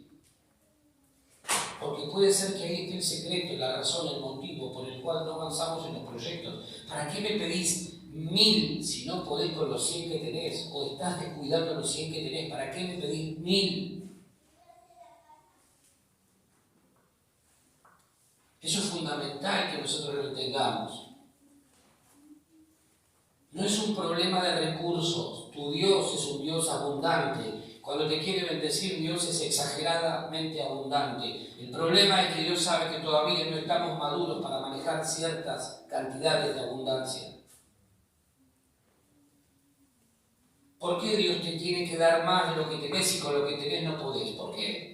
Porque puede ser que ahí esté el secreto, la razón, el motivo por el cual no avanzamos en los proyectos. ¿Para qué me pedís 1000 si no podés con los 100 que tenés? ¿O estás descuidando los 100 que tenés? ¿Para qué me pedís 1000? Eso es fundamental que nosotros lo entendamos. No es un problema de recursos. Tu Dios es un Dios abundante. Cuando te quiere bendecir, Dios es exageradamente abundante. El problema es que Dios sabe que todavía no estamos maduros para manejar ciertas cantidades de abundancia. ¿Por qué Dios te tiene que dar más de lo que tenés y con lo que tenés no podés? ¿Por qué?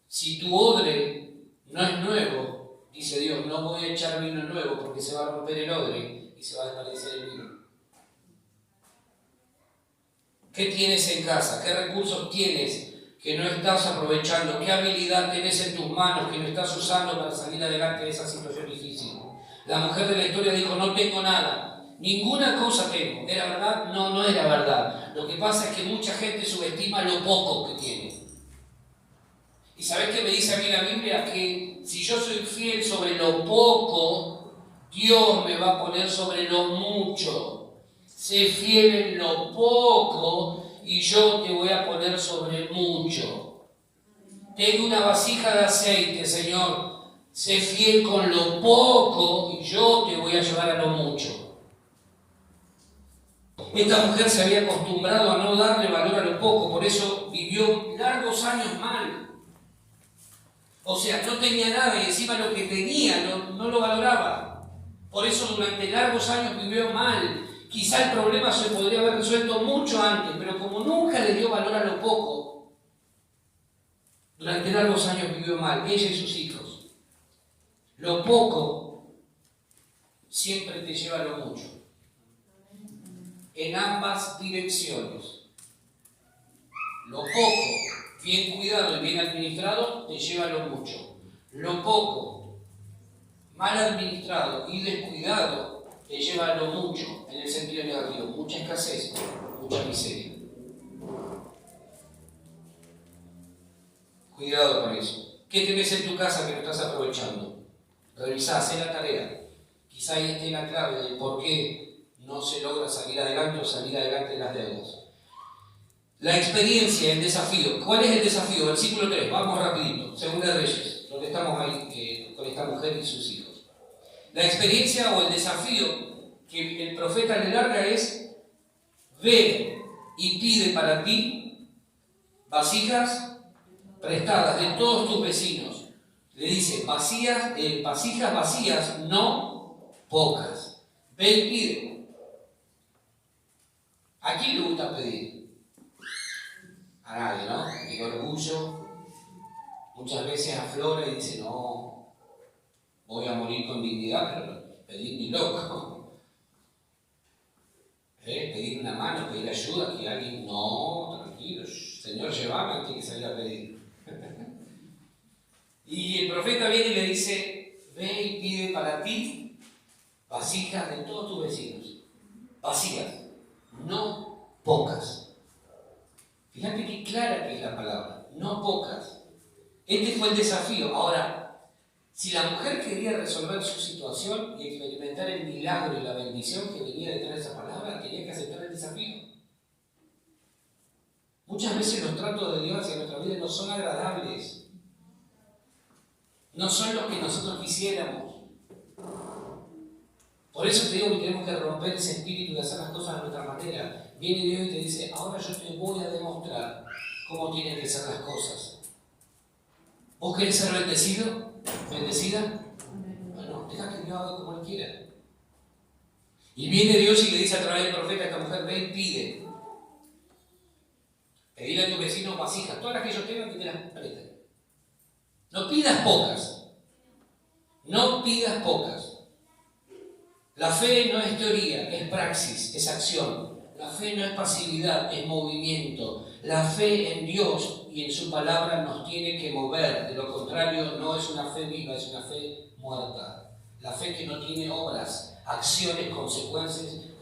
Si tu odre no es nuevo, dice Dios, no voy a echar vino nuevo porque se va a romper el odre y se va a desvanecer el vino. ¿Qué tienes en casa? ¿Qué recursos tienes que no estás aprovechando? ¿Qué habilidad tienes en tus manos que no estás usando para salir adelante de esa situación difícil? La mujer de la historia dijo, no tengo nada, ninguna cosa tengo. ¿Era verdad? No, no era verdad. Lo que pasa es que mucha gente subestima lo poco que tiene. ¿Y sabés qué me dice a mí la Biblia? Que si yo soy fiel sobre lo poco, Dios me va a poner sobre lo mucho. Sé fiel en lo poco y yo te voy a poner sobre mucho. Tengo una vasija de aceite, Señor. Sé fiel con lo poco y yo te voy a llevar a lo mucho. Esta mujer se había acostumbrado a no darle valor a lo poco, por eso vivió largos años mal. O sea, no tenía nada y encima lo que tenía no lo valoraba. Por eso durante largos años vivió mal. Quizá el problema se podría haber resuelto mucho antes, pero como nunca le dio valor a lo poco, durante largos años vivió mal, ella y sus hijos. Lo poco siempre te lleva a lo mucho. En ambas direcciones. Lo poco, bien cuidado y bien administrado, te lleva a lo mucho. Lo poco, mal administrado y descuidado, te lleva a lo mucho, en el sentido negativo. Mucha escasez, mucha miseria. Cuidado con eso. ¿Qué tenés en tu casa que no estás aprovechando? Revisá, hacé la tarea. Quizá ahí esté la clave del por qué no se logra salir adelante o salir adelante de las deudas. La experiencia, el desafío. ¿Cuál es el desafío? Versículo 3, vamos rapidito. Segunda de Reyes, donde estamos ahí con esta mujer y sus hijos. La experiencia o el desafío que el profeta le larga es: ve y pide para ti vasijas prestadas de todos tus vecinos. Le dice, vasijas vacías, no pocas. Ve y pide. ¿A quién le gusta pedir? A nadie, ¿no? El orgullo muchas veces aflora y dice, no, voy a morir con dignidad, pero pedir ni loco. Pedir una mano, pedir ayuda, que alguien, no, tranquilo, Señor, llévame antes que salir a pedir. Y el profeta viene y le dice, ve y pide para ti vasijas de todos tus vecinos. Vasijas, no pocas. Fíjate qué clara que es la palabra, no pocas. Este fue el desafío. Ahora, si la mujer quería resolver su situación y experimentar el milagro y la bendición que venía detrás de esa palabra, tenía que aceptar el desafío. Muchas veces los tratos de Dios hacia nuestra vida no son agradables. No son los que nosotros quisiéramos. Por eso te digo que tenemos que romper ese espíritu de hacer las cosas de nuestra manera. Viene Dios y te dice, ahora yo te voy a demostrar cómo tienen que ser las cosas. ¿Vos querés ser bendecido? ¿Bendecida? Bueno, deja que Dios haga como Él quiera. Y viene Dios y le dice a través del profeta a esta mujer: ve y pide. Pedile a tu vecino vasijas, todas las que ellos tengan, que te las presten. No pidas pocas. No pidas pocas. La fe no es teoría, es praxis, es acción. La fe no es pasividad, es movimiento. La fe en Dios y en su palabra nos tiene que mover. De lo contrario, no es una fe viva, es una fe muerta. La fe que no tiene obras, acciones consecuentes,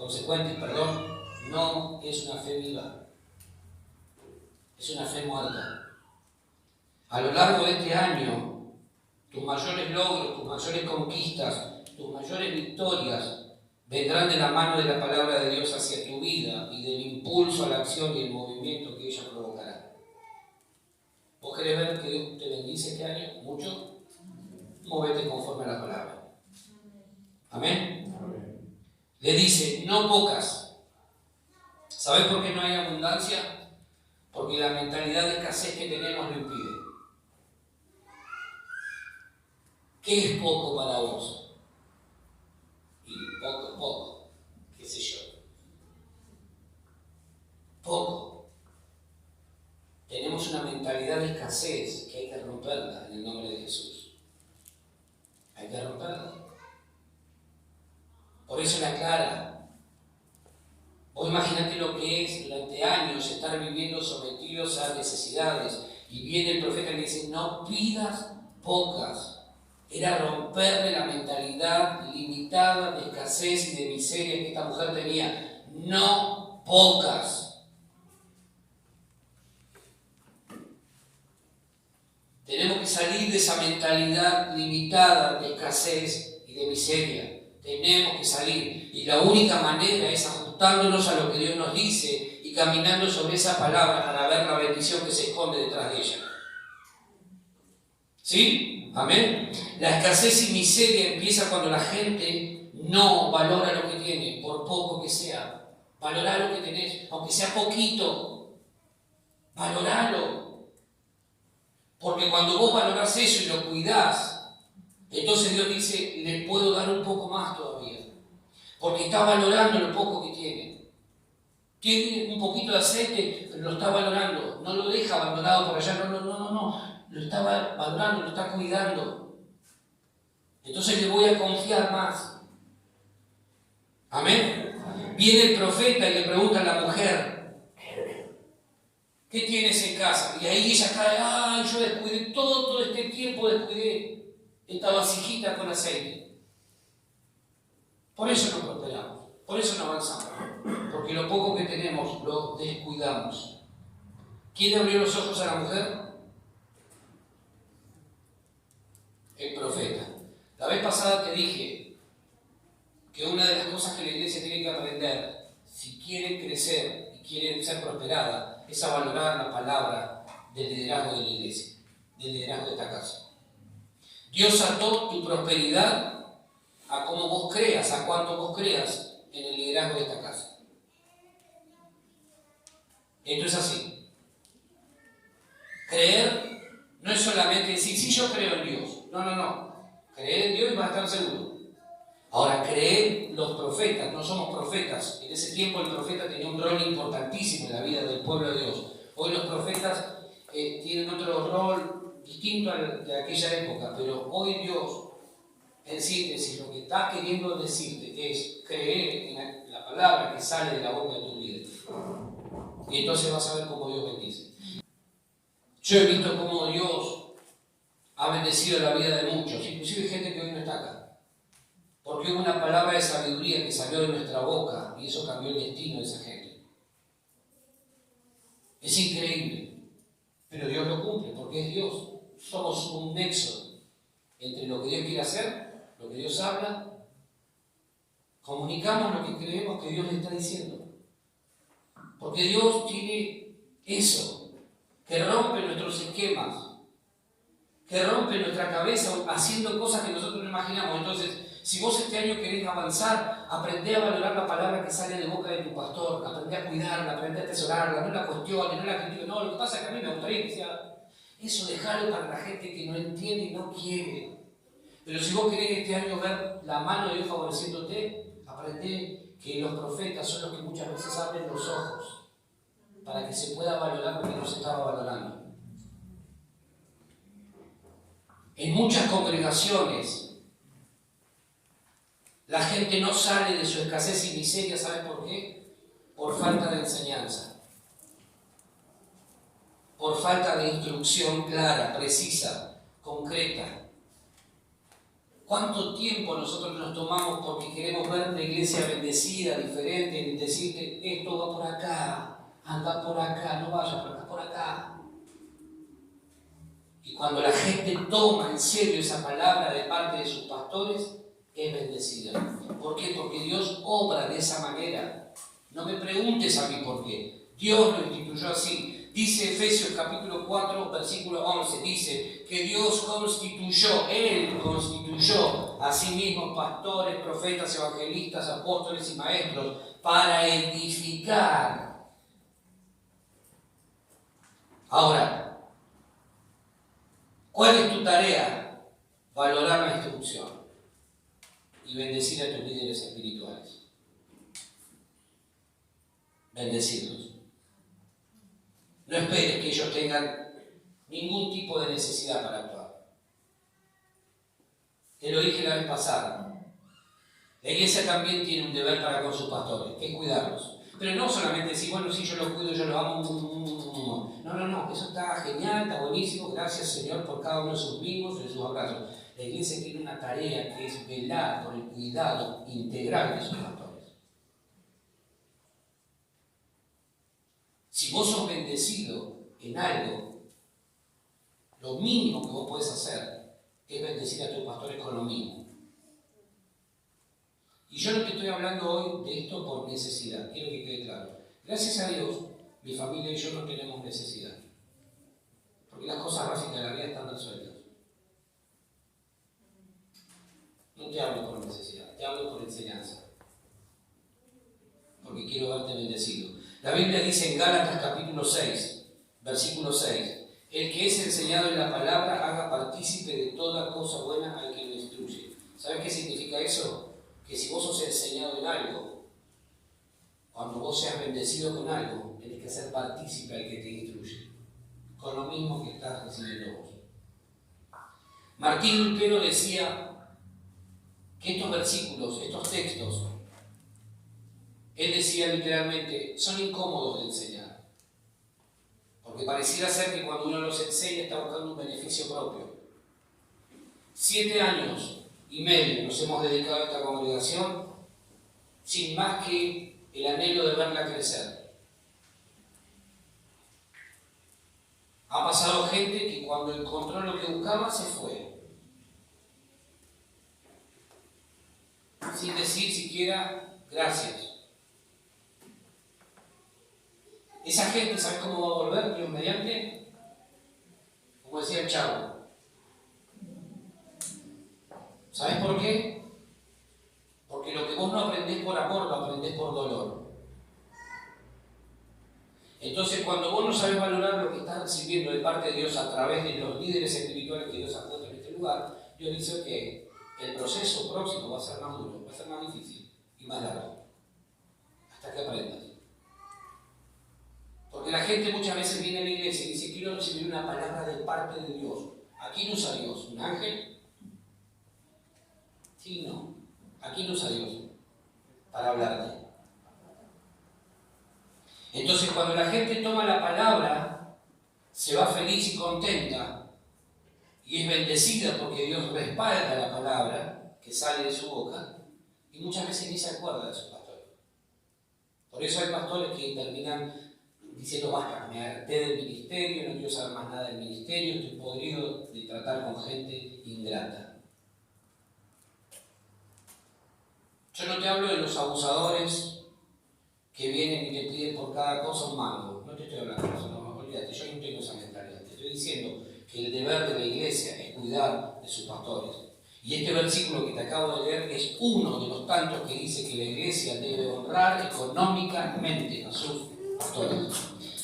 no es una fe viva. Es una fe muerta. A lo largo de este año, tus mayores logros, tus mayores conquistas, tus mayores victorias vendrán de la mano de la palabra de Dios hacia tu vida y del impulso a la acción y el movimiento que ella provocará. ¿Vos querés ver que Dios te bendice este año? ¿Mucho? Móvete conforme a la palabra. ¿Amén? Amén. Le dice, no pocas. ¿Sabés por qué no hay abundancia? Porque la mentalidad de escasez que tenemos lo impide. ¿Qué es poco para vos? Y poco, qué sé yo. Poco. Tenemos una mentalidad de escasez que hay que romperla en el nombre de Jesús. Hay que romperla. Por eso la aclara. Vos imaginate lo que es durante años estar viviendo sometidos a necesidades. Y viene el profeta y le dice, no pidas pocas. Era romperle la mentalidad limitada de escasez y de miseria que esta mujer tenía. No pocas. Tenemos que salir de esa mentalidad limitada de escasez y de miseria. Tenemos que salir. Y la única manera es ajustándonos a lo que Dios nos dice y caminando sobre esa palabra para ver la bendición que se esconde detrás de ella. ¿Sí? Amén. La escasez y miseria empieza cuando la gente no valora lo que tiene, por poco que sea. Valorá lo que tenés, aunque sea poquito. Valoralo. Porque cuando vos valorás eso y lo cuidás, entonces Dios dice, le puedo dar un poco más todavía. Porque está valorando lo poco que tiene. Tiene un poquito de aceite, pero lo está valorando. No lo deja abandonado por allá, no. Lo está valorando, lo está cuidando. Entonces le voy a confiar más. Amén. Viene el profeta y le pregunta a la mujer, ¿qué tienes en casa? Y ahí ella cae, yo descuidé todo este tiempo, descuidé esta vasijita con aceite. Por eso no prosperamos, por eso no avanzamos, porque lo poco que tenemos lo descuidamos. ¿Quién le abrió los ojos a la mujer? El profeta. La vez pasada te dije que una de las cosas que la iglesia tiene que aprender, si quiere crecer y quiere ser prosperada, es a valorar la palabra del liderazgo de la iglesia, del liderazgo de esta casa. Dios ató tu prosperidad a cómo vos creas, a cuánto vos creas en el liderazgo de esta casa. Esto es así. Creer no es solamente decir, sí, yo creo en Dios. No. Creer en Dios y vas a estar seguro. Ahora, creer los profetas, no somos profetas. En ese tiempo el profeta tenía un rol importantísimo en la vida del pueblo de Dios. Hoy los profetas tienen otro rol distinto al de aquella época, pero hoy Dios, en síntesis, lo que está queriendo decirte es creer en la palabra que sale de la boca de tu líder. Y entonces vas a ver cómo Dios bendice. Yo he visto cómo Dios ha bendecido la vida de muchos, inclusive gente que hoy no está acá. Porque hubo una palabra de sabiduría que salió de nuestra boca y eso cambió el destino de esa gente. Es increíble, pero Dios lo cumple porque es Dios. Somos un nexo entre lo que Dios quiere hacer, lo que Dios habla. Comunicamos lo que creemos que Dios le está diciendo. Porque Dios tiene eso, que rompe nuestros esquemas, que rompe nuestra cabeza haciendo cosas que nosotros no imaginamos. Entonces, si vos este año querés avanzar, aprendé a valorar la palabra que sale de boca de tu pastor, aprendé a cuidarla, aprendé a atesorarla, no la cuestiones, no la critiques. No, lo que pasa es que a mí me gustaría que sea Eso dejalo para la gente que no entiende y no quiere. Pero si vos querés este año ver la mano de Dios favoreciéndote, aprendé que los profetas son los que muchas veces abren los ojos para que se pueda valorar lo que no se estaba valorando. En muchas congregaciones, la gente no sale de su escasez y miseria, ¿sabes por qué? Por falta de enseñanza, por falta de instrucción clara, precisa, concreta. ¿Cuánto tiempo nosotros nos tomamos porque queremos ver una iglesia bendecida, diferente, y decirte, esto va por acá, anda por acá, no vayas por acá, por acá? Y cuando la gente toma en serio esa palabra de parte de sus pastores, es bendecida. ¿Por qué? Porque Dios obra de esa manera. No me preguntes a mí por qué. Dios lo instituyó así. Dice Efesios capítulo 4, versículo 11, dice que Dios constituyó, Él constituyó a sí mismo pastores, profetas, evangelistas, apóstoles y maestros para edificar. Ahora, ¿cuál es tu tarea? Valorar la instrucción y bendecir a tus líderes espirituales. Bendecirlos. No esperes que ellos tengan ningún tipo de necesidad para actuar. Te lo dije la vez pasada. La iglesia también tiene un deber para con sus pastores, que es cuidarlos. Pero no solamente decir, bueno, sí, yo los cuido, yo los amo. No, eso está genial, está buenísimo. Gracias, Señor, por cada uno de sus mimos y de sus abrazos. La iglesia tiene una tarea que es velar por el cuidado integral de sus pastores. Si vos sos bendecido en algo, lo mínimo que vos podés hacer es bendecir a tus pastores con lo mismo. Y yo no te estoy hablando hoy de esto por necesidad, quiero que quede claro. Gracias a Dios, mi familia y yo no tenemos necesidad. Porque las cosas básicas de la vida están resueltas. No te hablo por necesidad, te hablo por enseñanza. Porque quiero verte bendecido. La Biblia dice en Gálatas capítulo 6, versículo 6, el que es enseñado en la palabra haga partícipe de toda cosa buena al que lo instruye. ¿Sabes qué significa eso? Que si vos sos enseñado en algo, cuando vos seas bendecido con algo, tenés que ser partícipe al que te instruye, con lo mismo que estás recibiendo vos. Martín Lutero decía que estos versículos, estos textos, él decía literalmente, son incómodos de enseñar. Porque pareciera ser que cuando uno los enseña está buscando un beneficio propio. 7 años y medio nos hemos dedicado a esta congregación sin más que el anhelo de verla crecer. Ha pasado gente que cuando encontró lo que buscaba se fue. Sin decir siquiera gracias. Esa gente, ¿sabes cómo va a volver? Dios mediante, como decía el Chavo. ¿Sabes por qué? Porque lo que vos no aprendés por amor, lo aprendés por dolor. Entonces, cuando vos no sabés valorar lo que estás recibiendo de parte de Dios a través de los líderes espirituales que Dios ha puesto en este lugar, Dios dice que el proceso próximo va a ser más duro, va a ser más difícil y más largo. Hasta que aprendas. Porque la gente muchas veces viene a la iglesia y dice, quiero recibir una palabra de parte de Dios. ¿A quién usa Dios? ¿Un ángel? Sí, no. ¿A quién usa Dios? Para hablarte. Entonces, cuando la gente toma la palabra, se va feliz y contenta y es bendecida porque Dios respalda la palabra que sale de su boca y muchas veces ni se acuerda de su pastor. Por eso hay pastores que terminan diciendo, basta, me harté del ministerio, no quiero saber más nada del ministerio, estoy podrido de tratar con gente ingrata. Yo no te hablo de los abusadores que vienen y te piden por cada cosa un mango. No te estoy hablando de eso, no, olvídate, yo no tengo esa mentalidad. Te estoy diciendo que el deber de la iglesia es cuidar de sus pastores. Y este versículo que te acabo de leer es uno de los tantos que dice que la iglesia debe honrar económicamente a sus pastores.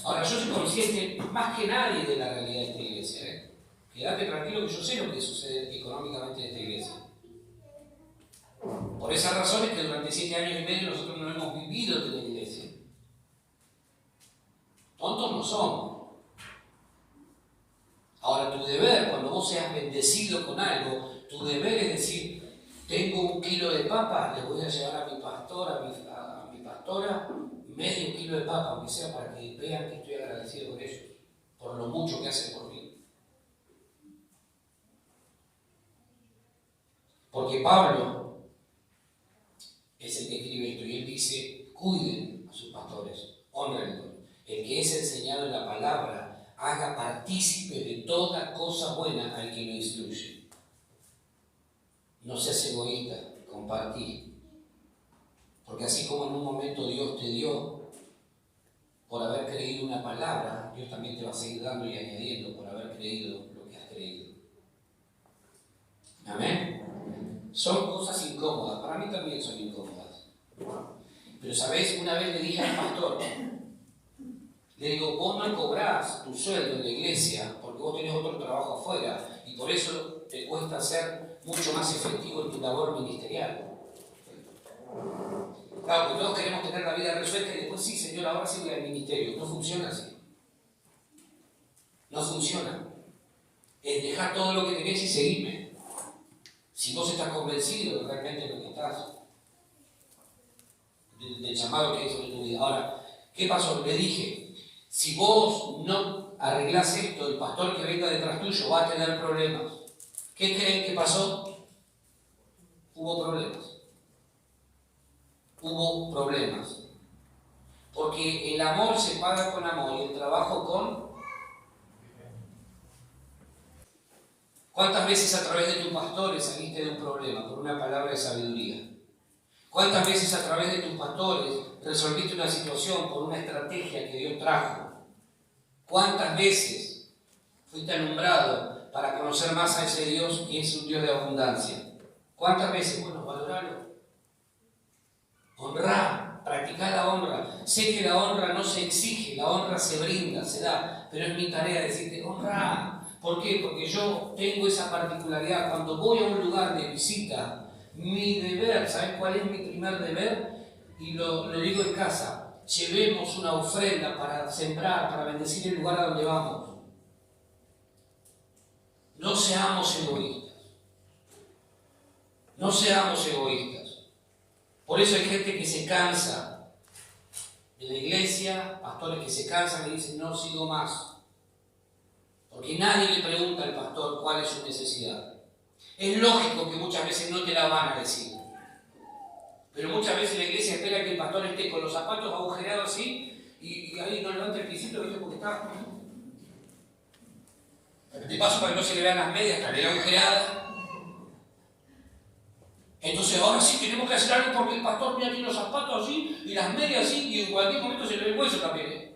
Ahora, yo soy consciente más que nadie de la realidad de esta iglesia. Quédate tranquilo que yo sé lo que sucede económicamente en esta iglesia. Por esa razón es que durante 7 años y medio nosotros no hemos vivido de la iglesia. Tontos no somos. Ahora, tu deber, cuando vos seas bendecido con algo, tu deber es decir, tengo 1 kilo de papa, le voy a llevar a mi pastor, a mi pastora, medio kilo de papa, aunque sea para que vean que estoy agradecido con ellos, por lo mucho que hacen por mí. Porque Pablo es el que escribe esto, y él dice, cuiden a sus pastores, honrenlos. El que es enseñado en la palabra, haga partícipe de toda cosa buena al que lo instruye. No seas egoísta, compartí. Porque así como en un momento Dios te dio, por haber creído una palabra, Dios también te va a seguir dando y añadiendo por haber creído lo que has creído. Amén. Son cosas incómodas, para mí también son incómodas. Pero sabés, una vez le dije al pastor, le digo, vos no cobrás tu sueldo en la iglesia porque vos tenés otro trabajo afuera y por eso te cuesta ser mucho más efectivo en tu labor ministerial. Claro, que todos queremos tener la vida resuelta y después sí, Señor, ahora sí voy al ministerio. No funciona así. No funciona. Es dejar todo lo que tenés y seguirme. Si vos estás convencido de realmente lo que estás, del llamado que hay sobre tu vida. Ahora, ¿qué pasó? Le dije, si vos no arreglás esto, el pastor que venga detrás tuyo va a tener problemas. ¿Qué creen que pasó? Hubo problemas. Hubo problemas. Porque el amor se paga con amor y el trabajo con... ¿Cuántas veces a través de tus pastores saliste de un problema por una palabra de sabiduría? ¿Cuántas veces a través de tus pastores resolviste una situación por una estrategia que Dios trajo? ¿Cuántas veces fuiste alumbrado para conocer más a ese Dios que es un Dios de abundancia? ¿Cuántas veces? Bueno, valoralo. Honrá, practicá la honra. Sé que la honra no se exige, la honra se brinda, se da, pero es mi tarea decirte, honrá. ¿Por qué? Porque yo tengo esa particularidad. Cuando voy a un lugar de visita, mi deber, ¿sabes cuál es mi primer deber? Y lo digo en casa. Llevemos una ofrenda para sembrar, para bendecir el lugar a donde vamos. No seamos egoístas. No seamos egoístas. Por eso hay gente que se cansa de la iglesia, pastores que se cansan y dicen, no sigo más. Porque nadie le pregunta al pastor cuál es su necesidad. Es lógico que muchas veces no te la van a decir. Pero muchas veces la iglesia espera que el pastor esté con los zapatos agujerados así y ahí no levanta el pisito, ¿viste? Porque está... De paso, para que no se le vean las medias, la media agujerada. Entonces ahora sí tenemos que hacer algo porque el pastor mira aquí los zapatos así y las medias así y en cualquier momento se le ve el hueso también.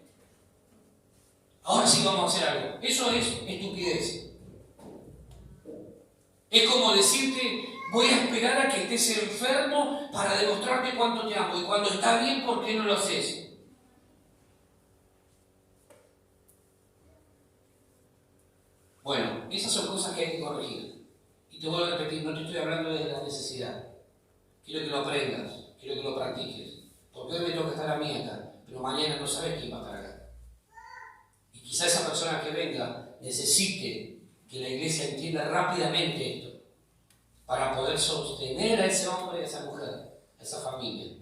Ahora sí vamos a hacer algo. Eso es estupidez. Es como decirte, voy a esperar a que estés enfermo para demostrarte cuánto te amo. Y cuando está bien, ¿por qué no lo haces? Bueno, esas son cosas que hay que corregir. Y te vuelvo a repetir, no te estoy hablando de la necesidad. Quiero que lo aprendas, quiero que lo practiques. Porque hoy me toca estar a mí acá, pero mañana no sabes quién va a estar acá. Y quizá esa persona que venga necesite que la iglesia entienda rápidamente esto, para poder sostener a ese hombre, a esa mujer, a esa familia.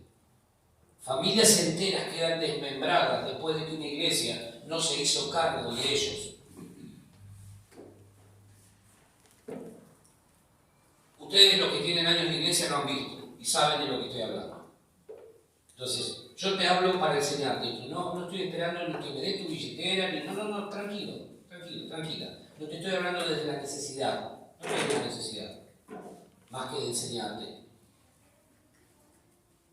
Familias enteras quedan desmembradas después de que una iglesia no se hizo cargo de ellos. Ustedes, los que tienen años de iglesia, lo han visto y saben de lo que estoy hablando. Entonces, yo te hablo para enseñarte esto. No estoy esperando ni que me des tu billetera, ni... No, tranquilo, tranquila. No te estoy hablando desde la necesidad, no desde la necesidad, más que de enseñarte.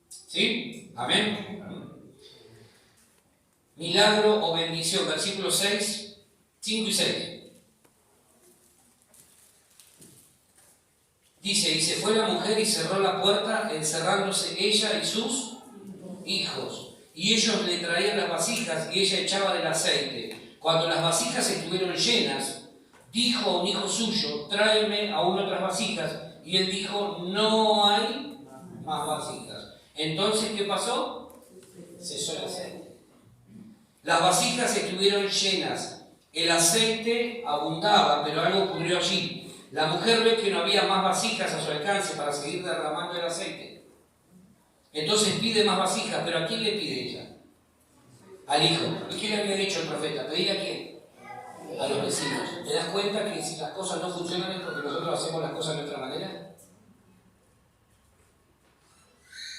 ¿Sí? Amén. Milagro o bendición, versículos 6, 5 y 6. Dice, y se fue la mujer y cerró la puerta, encerrándose ella y sus hijos. Y ellos le traían las vasijas y ella echaba del aceite. Cuando las vasijas estuvieron llenas, dijo a un hijo suyo, tráeme aún otras vasijas. Y él dijo, no hay más vasijas. Entonces, ¿qué pasó? Cesó el aceite. Las vasijas estuvieron llenas. El aceite abundaba, pero algo ocurrió allí. La mujer ve que no había más vasijas a su alcance para seguir derramando el aceite. Entonces pide más vasijas, pero ¿a quién le pide ella? Al hijo. ¿Y qué le había dicho el profeta? ¿Pedir a quién? A los vecinos. ¿Te das cuenta que si las cosas no funcionan es porque nosotros hacemos las cosas de nuestra manera?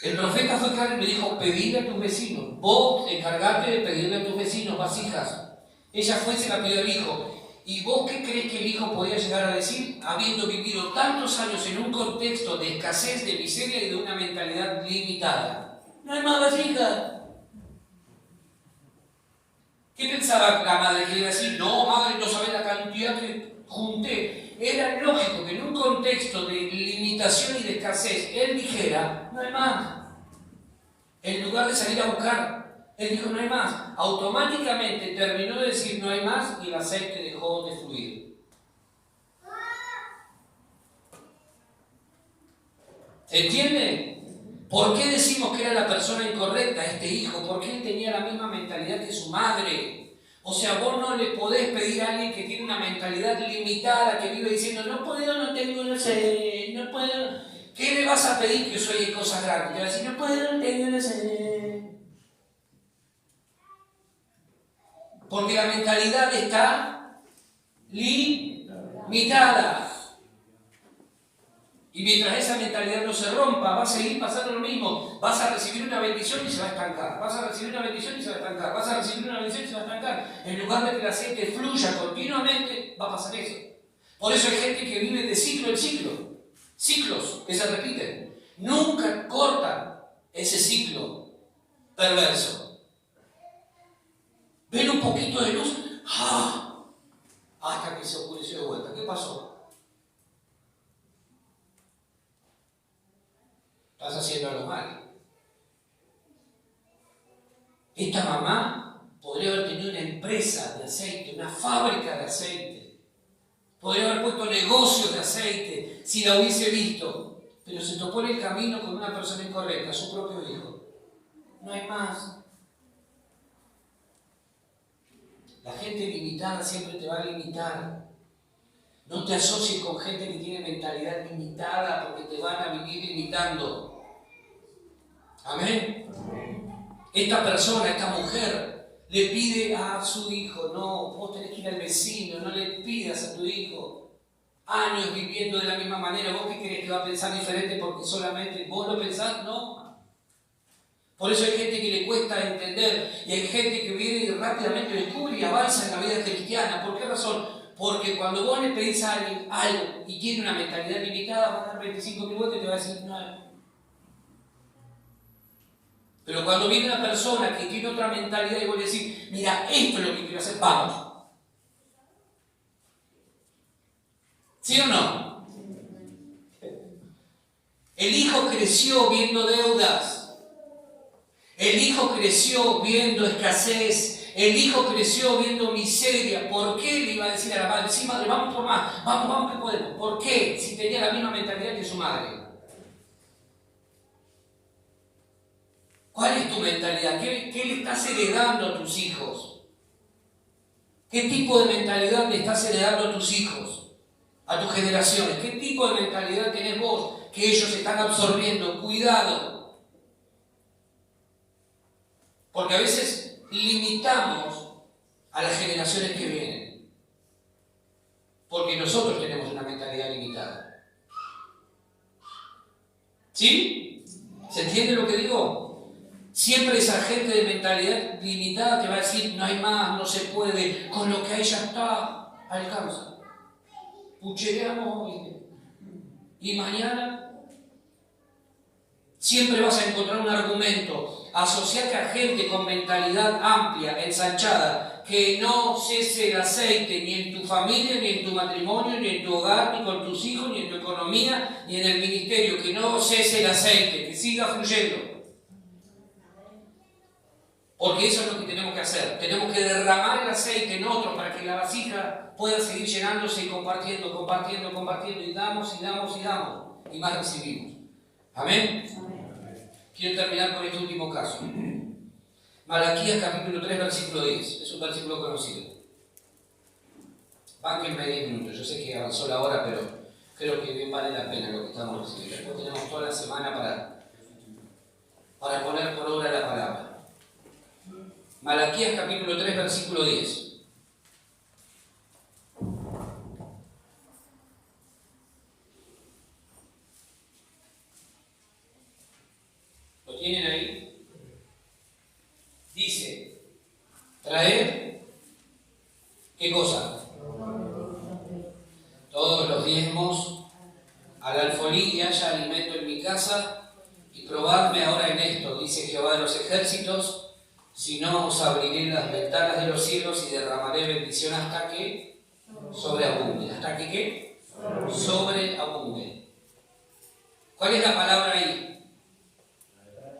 El profeta fue claro y le dijo, pedirle a tus vecinos. Vos encargate de pedirle a tus vecinos vasijas. Ella fue y se la pidió al hijo. ¿Y vos qué crees que el hijo podía llegar a decir? Habiendo vivido tantos años en un contexto de escasez, de miseria y de una mentalidad limitada. No hay más vasijas. ¿Qué pensaba la madre? Que le iba a decir, no, madre, no sabés la cantidad que junté. Era lógico que en un contexto de limitación y de escasez, él dijera, no hay más. En lugar de salir a buscar, él dijo, no hay más. Automáticamente terminó de decir, no hay más, y el aceite dejó de fluir. ¿Se entiende? ¿Por qué decimos que era la persona incorrecta, este hijo? Porque él tenía la misma mentalidad que su madre. O sea, vos no le podés pedir a alguien que tiene una mentalidad limitada, que vive diciendo, no puedo, no tengo, no sé, no puedo. ¿Qué le vas a pedir que sueñe cosas grandes? Te va a decir, no puedo, no tengo, no sé. Porque la mentalidad está limitada. Y mientras esa mentalidad no se rompa, va a seguir pasando lo mismo. Vas a recibir una bendición y se va a estancar. Vas a recibir una bendición y se va a estancar. Vas a recibir una bendición y se va a estancar. En lugar de que el aceite fluya continuamente, va a pasar eso. Por eso hay gente que vive de ciclo en ciclo. Ciclos que se repiten. Nunca cortan ese ciclo perverso. Ven un poquito de luz, ¡ah!, hasta que se oscureció de vuelta. ¿Qué pasó? Estás haciendo algo mal. Esta mamá podría haber tenido una empresa de aceite, una fábrica de aceite. Podría haber puesto negocios de aceite si la hubiese visto. Pero se topó en el camino con una persona incorrecta, su propio hijo. No hay más. La gente limitada siempre te va a limitar. No te asocies con gente que tiene mentalidad limitada porque te van a vivir limitando. Amén. Esta persona, esta mujer, le pide a su hijo, no, vos tenés que ir al vecino, no le pidas a tu hijo. Años viviendo de la misma manera, ¿vos qué crees que va a pensar diferente porque solamente vos lo pensás? No. Por eso hay gente que le cuesta entender y hay gente que viene y rápidamente descubre y avanza en la vida cristiana. ¿Por qué razón? Porque cuando vos le pedís a alguien algo y tiene una mentalidad limitada, va a dar 25 minutos y te va a decir no. Pero cuando viene una persona que tiene otra mentalidad y vos le decís, mira, esto es lo que quiero hacer, vamos. ¿Sí o no? El hijo creció viendo deudas. El hijo creció viendo escasez. El hijo creció viendo miseria. ¿Por qué le iba a decir a la madre, sí, madre, vamos por más, vamos que podemos? ¿Por qué? Si tenía la misma mentalidad que su madre. ¿Cuál es tu mentalidad? ¿Qué le estás heredando a tus hijos? ¿Qué tipo de mentalidad le estás heredando a tus hijos? A tus generaciones. ¿Qué tipo de mentalidad tenés vos que ellos están absorbiendo? Cuidado. Porque a veces limitamos a las generaciones que vienen. Porque nosotros tenemos una mentalidad limitada. ¿Sí? ¿Se entiende lo que digo? Siempre esa gente de mentalidad limitada te va a decir, no hay más, no se puede, con lo que hay ya está, alcanza. Puchereamos hoy. Y mañana siempre vas a encontrar un argumento. Asociate a gente con mentalidad amplia, ensanchada, que no cese el aceite ni en tu familia, ni en tu matrimonio, ni en tu hogar, ni con tus hijos, ni en tu economía, ni en el ministerio. Que no cese el aceite, que siga fluyendo. Porque eso es lo que tenemos que hacer. Tenemos que derramar el aceite en otro para que la vasija pueda seguir llenándose y compartiendo, y damos, y damos, y damos. Y más recibimos. ¿Amén? Amén. Quiero terminar con este último caso. Malaquías capítulo 3, versículo 10. Es un versículo conocido. Bánquenme 10 minutos. Yo sé que avanzó la hora, pero creo que bien vale la pena lo que estamos recibiendo. Después tenemos toda la semana para poner por obra la palabra. Malaquías capítulo 3, versículo 10. ¿Lo tienen ahí? Dice, traed, ¿qué cosa? Todos los diezmos al alfolí y haya alimento en mi casa, y probadme ahora en esto, dice Jehová de los ejércitos, si no os abriré las ventanas de los cielos y derramaré bendición hasta que sobreabunde. ¿Hasta que qué? Sobreabunde. ¿Cuál es la palabra ahí?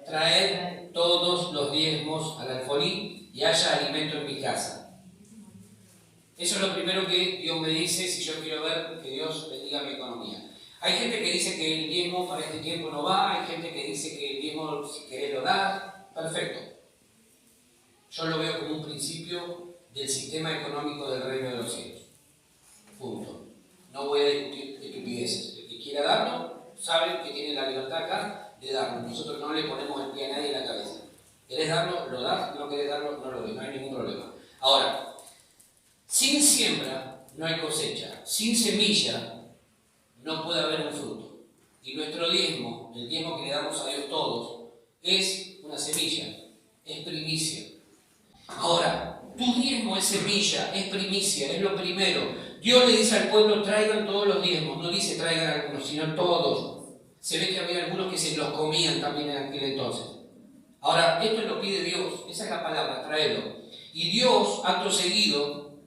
Traed todos los diezmos al alfolí y haya alimento en mi casa. Eso es lo primero que Dios me dice si yo quiero ver que Dios bendiga mi economía. Hay gente que dice que el diezmo para este tiempo no va, hay gente que dice que el diezmo si querés lo dar. Perfecto. Yo lo veo como un principio del sistema económico del reino de los cielos. Punto. No voy a discutir estupideces. El que quiera darlo, sabe que tiene la libertad acá de darlo. Nosotros no le ponemos el pie a nadie en la cabeza. ¿Querés darlo? Lo das. No querés darlo, no lo doy. No hay ningún problema. Ahora, sin siembra no hay cosecha. Sin semilla no puede haber un fruto. Y nuestro diezmo, el diezmo que le damos a Dios todos, es una semilla, es primicia. Ahora, tu diezmo es semilla, es primicia, es lo primero. Dios le dice al pueblo, traigan todos los diezmos. No dice traigan algunos, sino todos. Se ve que había algunos que se los comían también en aquel entonces. Ahora, esto lo pide Dios, esa es la palabra, tráelo. Y Dios, acto seguido,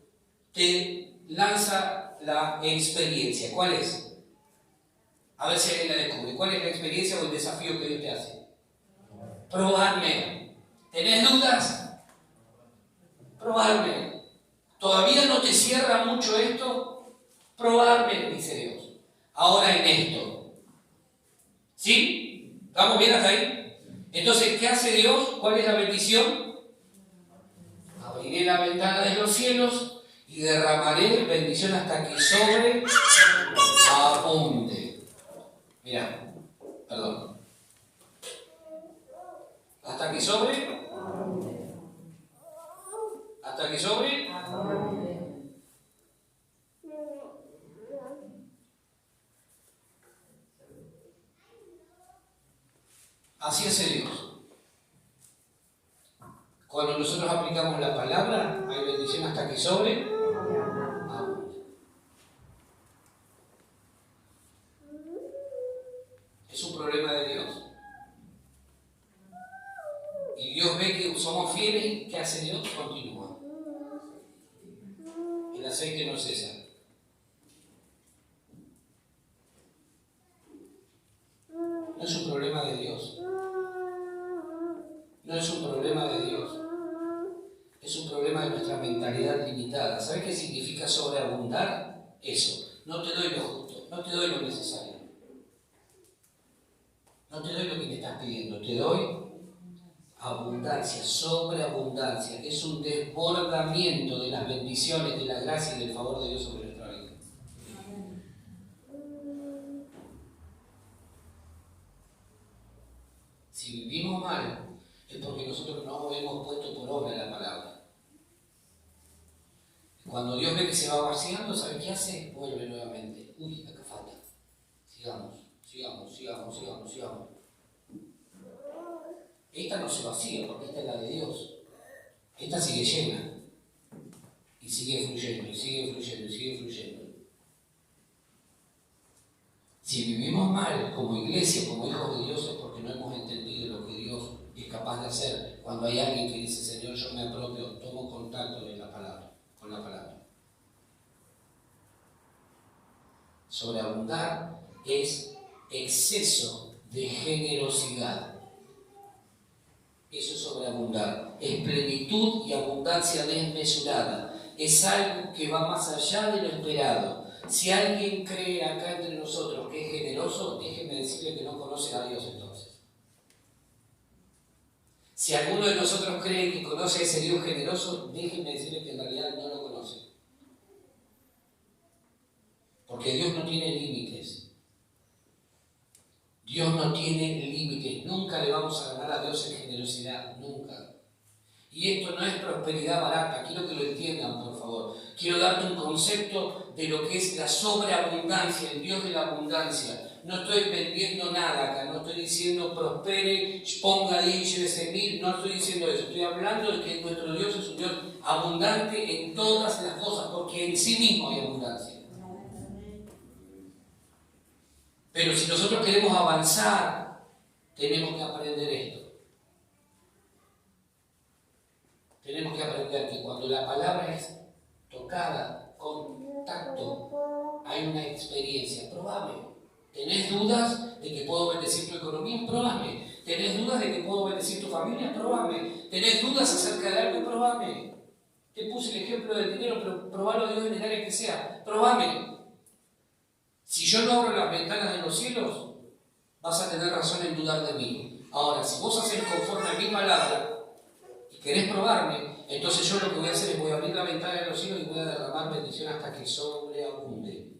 te lanza la experiencia. ¿Cuál es? A ver si alguien la descubre. ¿Cuál es la experiencia o el desafío que Dios te hace? Probarme. ¿Tenés dudas? Probarme. ¿Todavía no te cierra mucho esto? Probarme, dice Dios. Ahora en esto. ¿Sí? ¿Estamos bien hasta ahí? Entonces, ¿qué hace Dios? ¿Cuál es la bendición? Abriré la ventana de los cielos y derramaré bendición hasta que sobreabunde. Mira, perdón. Hasta que sobre. Hasta que sobre. Así hace Dios. Cuando nosotros aplicamos la palabra, hay bendición hasta que sobre. Es un problema de Dios. Y Dios ve que somos fieles y ¿qué hace Dios? Continúa. El aceite no cesa. No es un problema de Dios. No es un problema de Dios. Es un problema de nuestra mentalidad limitada. ¿Sabes qué significa sobreabundar? Eso. No te doy lo justo, no te doy lo necesario. No te doy lo que me estás pidiendo, te doy abundancia, sobreabundancia. Es un desbordamiento de las bendiciones, de la gracia y del favor de Dios sobre nuestra vida. Si vivimos mal, es porque nosotros no hemos puesto por obra la palabra. Cuando Dios ve que se va vaciando, ¿sabe qué hace? Vuelve nuevamente. Uy, acá falta. Sigamos. Esta no se vacía porque esta es la de Dios. Esta sigue llena. Y sigue fluyendo. Si vivimos mal como iglesia, como hijos de Dios, es porque no hemos entendido lo que Dios es capaz de hacer. Cuando hay alguien que dice, Señor, yo me apropio, tomo contacto con la palabra. Sobreabundar es exceso de generosidad. Eso es sobreabundar. Es plenitud y abundancia desmesurada. Es algo que va más allá de lo esperado. Si alguien cree acá entre nosotros que es generoso, déjenme decirle que no conoce a Dios entonces. Si alguno de nosotros cree que conoce a ese Dios generoso, déjenme decirle que en realidad no lo conoce. Porque Dios no tiene límites. Dios no tiene límites. Nunca le vamos a ganar a Dios en generosidad. Nunca. Y esto no es prosperidad barata. Quiero que lo entiendan, por favor. Quiero darte un concepto de lo que es la sobreabundancia, el Dios de la abundancia. No estoy vendiendo nada acá. No estoy diciendo prospere, ponga 10, llévese 1000. No estoy diciendo eso. Estoy hablando de que nuestro Dios es un Dios abundante en todas las cosas, porque en sí mismo hay abundancia. Pero si nosotros queremos avanzar, tenemos que aprender esto. Tenemos que aprender que cuando la palabra es tocada, contacto, hay una experiencia. Probame. ¿Tenés dudas de que puedo bendecir tu economía? Probame. ¿Tenés dudas de que puedo bendecir tu familia? Probame. ¿Tenés dudas acerca de algo? Probame. Te puse el ejemplo del dinero, pero probalo a Dios en el área que sea. Probame. Si yo no abro las ventanas de los cielos, vas a tener razón en dudar de mí. Ahora, si vos haces conforme a mi palabra y querés probarme, entonces yo lo que voy a hacer es voy a abrir la ventana de los cielos y voy a derramar bendición hasta que sobreabunde.